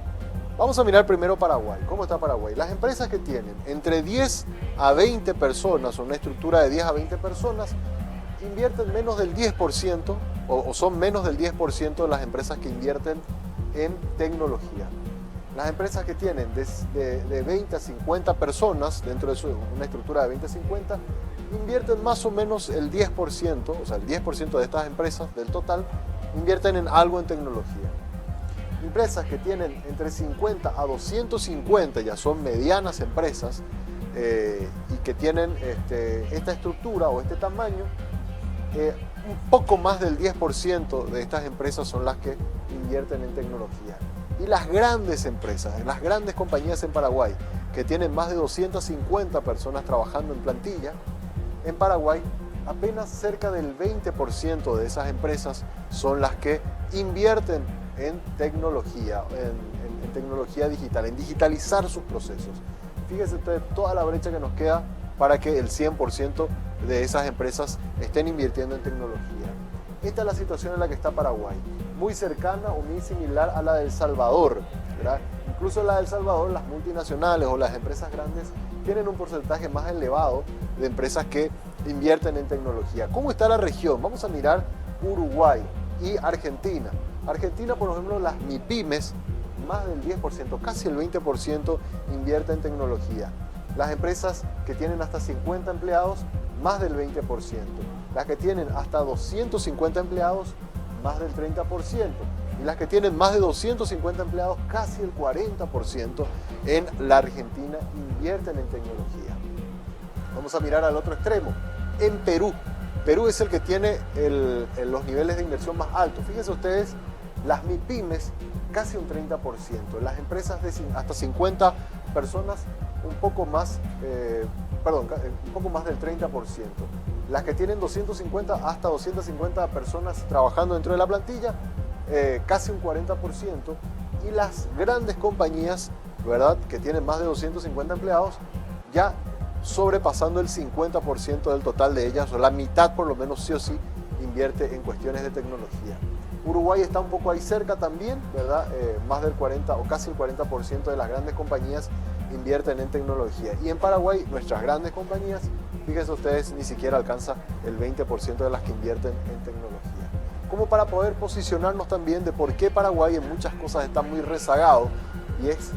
Vamos a mirar primero Paraguay. ¿Cómo está Paraguay? Las empresas que tienen entre 10 a 20 personas, o una estructura de 10 a 20 personas, invierten menos del 10%, o son menos del 10% de las empresas que invierten en tecnología. Las empresas que tienen de 20 a 50 personas, dentro de una estructura de 20 a 50, invierten más o menos el 10%, o sea, el 10% de estas empresas del total, invierten en algo en tecnología. Empresas que tienen entre 50 a 250, ya son medianas empresas, y que tienen esta estructura o este tamaño, un poco más del 10% de estas empresas son las que invierten en tecnología. Y las grandes empresas, las grandes compañías en Paraguay, que tienen más de 250 personas trabajando en plantilla, en Paraguay apenas cerca del 20% de esas empresas son las que invierten en tecnología, en tecnología digital, en digitalizar sus procesos. Fíjense ustedes toda la brecha que nos queda para que el 100% de esas empresas estén invirtiendo en tecnología. Esta es la situación en la que está Paraguay, muy cercana o muy similar a la de El Salvador, ¿verdad? Incluso la de El Salvador, las multinacionales o las empresas grandes tienen un porcentaje más elevado de empresas que invierten en tecnología. ¿Cómo está la región? Vamos a mirar Uruguay y Argentina. Argentina, por ejemplo, las MIPYMES, más del 10%, casi el 20% invierte en tecnología. Las empresas que tienen hasta 50 empleados, más del 20%. Las que tienen hasta 250 empleados, más del 30%. Y las que tienen más de 250 empleados, casi el 40% en la Argentina invierten en tecnología. Vamos a mirar al otro extremo, en Perú. Perú es el que tiene los niveles de inversión más altos. Fíjense ustedes, las MIPYMES, casi un 30%. Las empresas de hasta 50 personas, un poco más del 30%. Las que tienen 250 hasta 250 personas trabajando dentro de la plantilla, casi un 40%. Y las grandes compañías, ¿verdad?, que tienen más de 250 empleados, ya sobrepasando el 50% del total de ellas, o la mitad por lo menos sí o sí, invierte en cuestiones de tecnología. Uruguay está un poco ahí cerca también, ¿verdad? Más del 40 o casi el 40% de las grandes compañías invierten en tecnología. Y en Paraguay, nuestras grandes compañías, fíjense ustedes, ni siquiera alcanza el 20% de las que invierten en tecnología. Como para poder posicionarnos también de por qué Paraguay en muchas cosas está muy rezagado, y es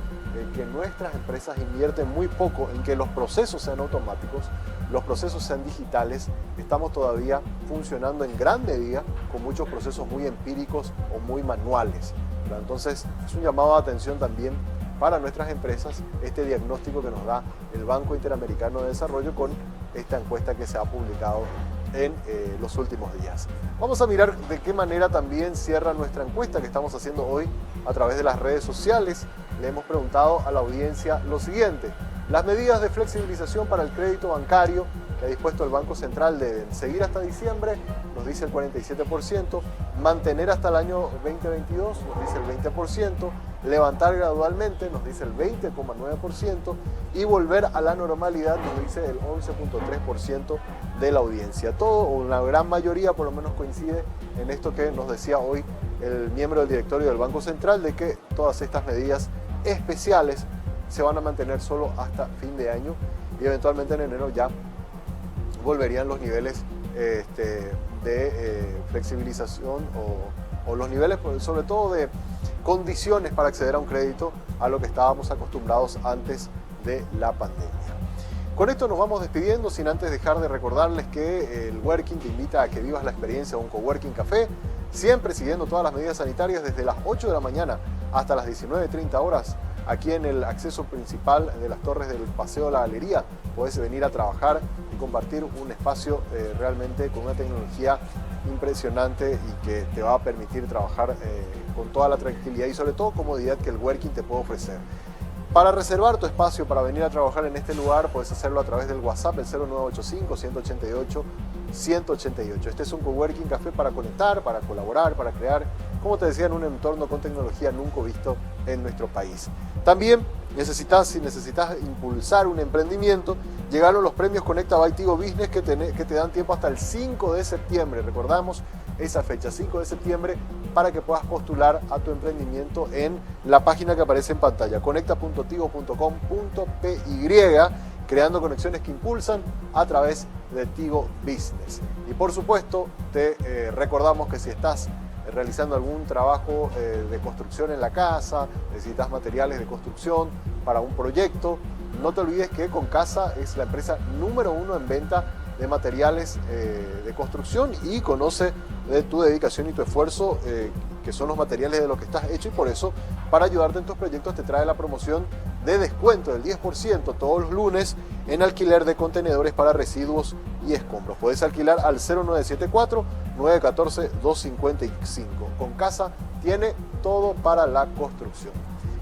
que nuestras empresas invierten muy poco en que los procesos sean automáticos, los procesos sean digitales. Estamos todavía funcionando en gran medida con muchos procesos muy empíricos o muy manuales, ¿verdad? Entonces es un llamado de atención también para nuestras empresas este diagnóstico que nos da el Banco Interamericano de Desarrollo con esta encuesta que se ha publicado en los últimos días. Vamos a mirar de qué manera también cierra nuestra encuesta que estamos haciendo hoy a través de las redes sociales. Le hemos preguntado a la audiencia lo siguiente: las medidas de flexibilización para el crédito bancario que ha dispuesto el Banco Central deben seguir hasta diciembre, nos dice el 47%, mantener hasta el año 2022, nos dice el 20%, levantar gradualmente, nos dice el 20,9%, y volver a la normalidad, nos dice el 11,3% de la audiencia. Todo, o una gran mayoría por lo menos, coincide en esto que nos decía hoy el miembro del directorio del Banco Central, de que todas estas medidas especiales se van a mantener solo hasta fin de año y eventualmente en enero ya volverían los niveles de flexibilización o los niveles sobre todo de condiciones para acceder a un crédito a lo que estábamos acostumbrados antes de la pandemia. Con esto nos vamos despidiendo, sin antes dejar de recordarles que el Working te invita a que vivas la experiencia de un Coworking Café, siempre siguiendo todas las medidas sanitarias, desde las 8 de la mañana hasta las 19:30 horas. Aquí en el acceso principal de las torres del Paseo de la Galería podés venir a trabajar y compartir un espacio realmente con una tecnología impresionante y que te va a permitir trabajar con toda la tranquilidad y sobre todo comodidad que el Working te puede ofrecer. Para reservar tu espacio para venir a trabajar en este lugar puedes hacerlo a través del WhatsApp, el 0985-188-188. Este es un Coworking Café para conectar, para colaborar, para crear, como te decía, en un entorno con tecnología nunca visto en nuestro país. También si necesitas impulsar un emprendimiento, llegaron los premios Conecta by Tigo Business que te dan tiempo hasta el 5 de septiembre. Recordamos esa fecha, 5 de septiembre, para que puedas postular a tu emprendimiento en la página que aparece en pantalla, conecta.tigo.com.py, creando conexiones que impulsan a través de Tigo Business. Y por supuesto, te recordamos que si estás realizando algún trabajo de construcción en la casa, necesitas materiales de construcción para un proyecto, no te olvides que Concasa es la empresa número 1 en venta de materiales de construcción y conoce de tu dedicación y tu esfuerzo, que son los materiales de los que estás hecho, y por eso, para ayudarte en tus proyectos, te trae la promoción de descuento del 10% todos los lunes en alquiler de contenedores para residuos y escombros. Puedes alquilar al 0974-914-255. Concasa tiene todo para la construcción.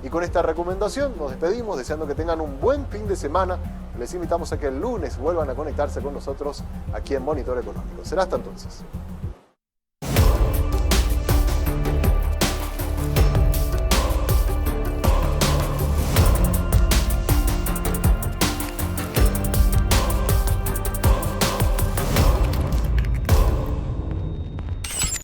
Y con esta recomendación nos despedimos, deseando que tengan un buen fin de semana. Les invitamos a que el lunes vuelvan a conectarse con nosotros aquí en Monitor Económico. Será hasta entonces.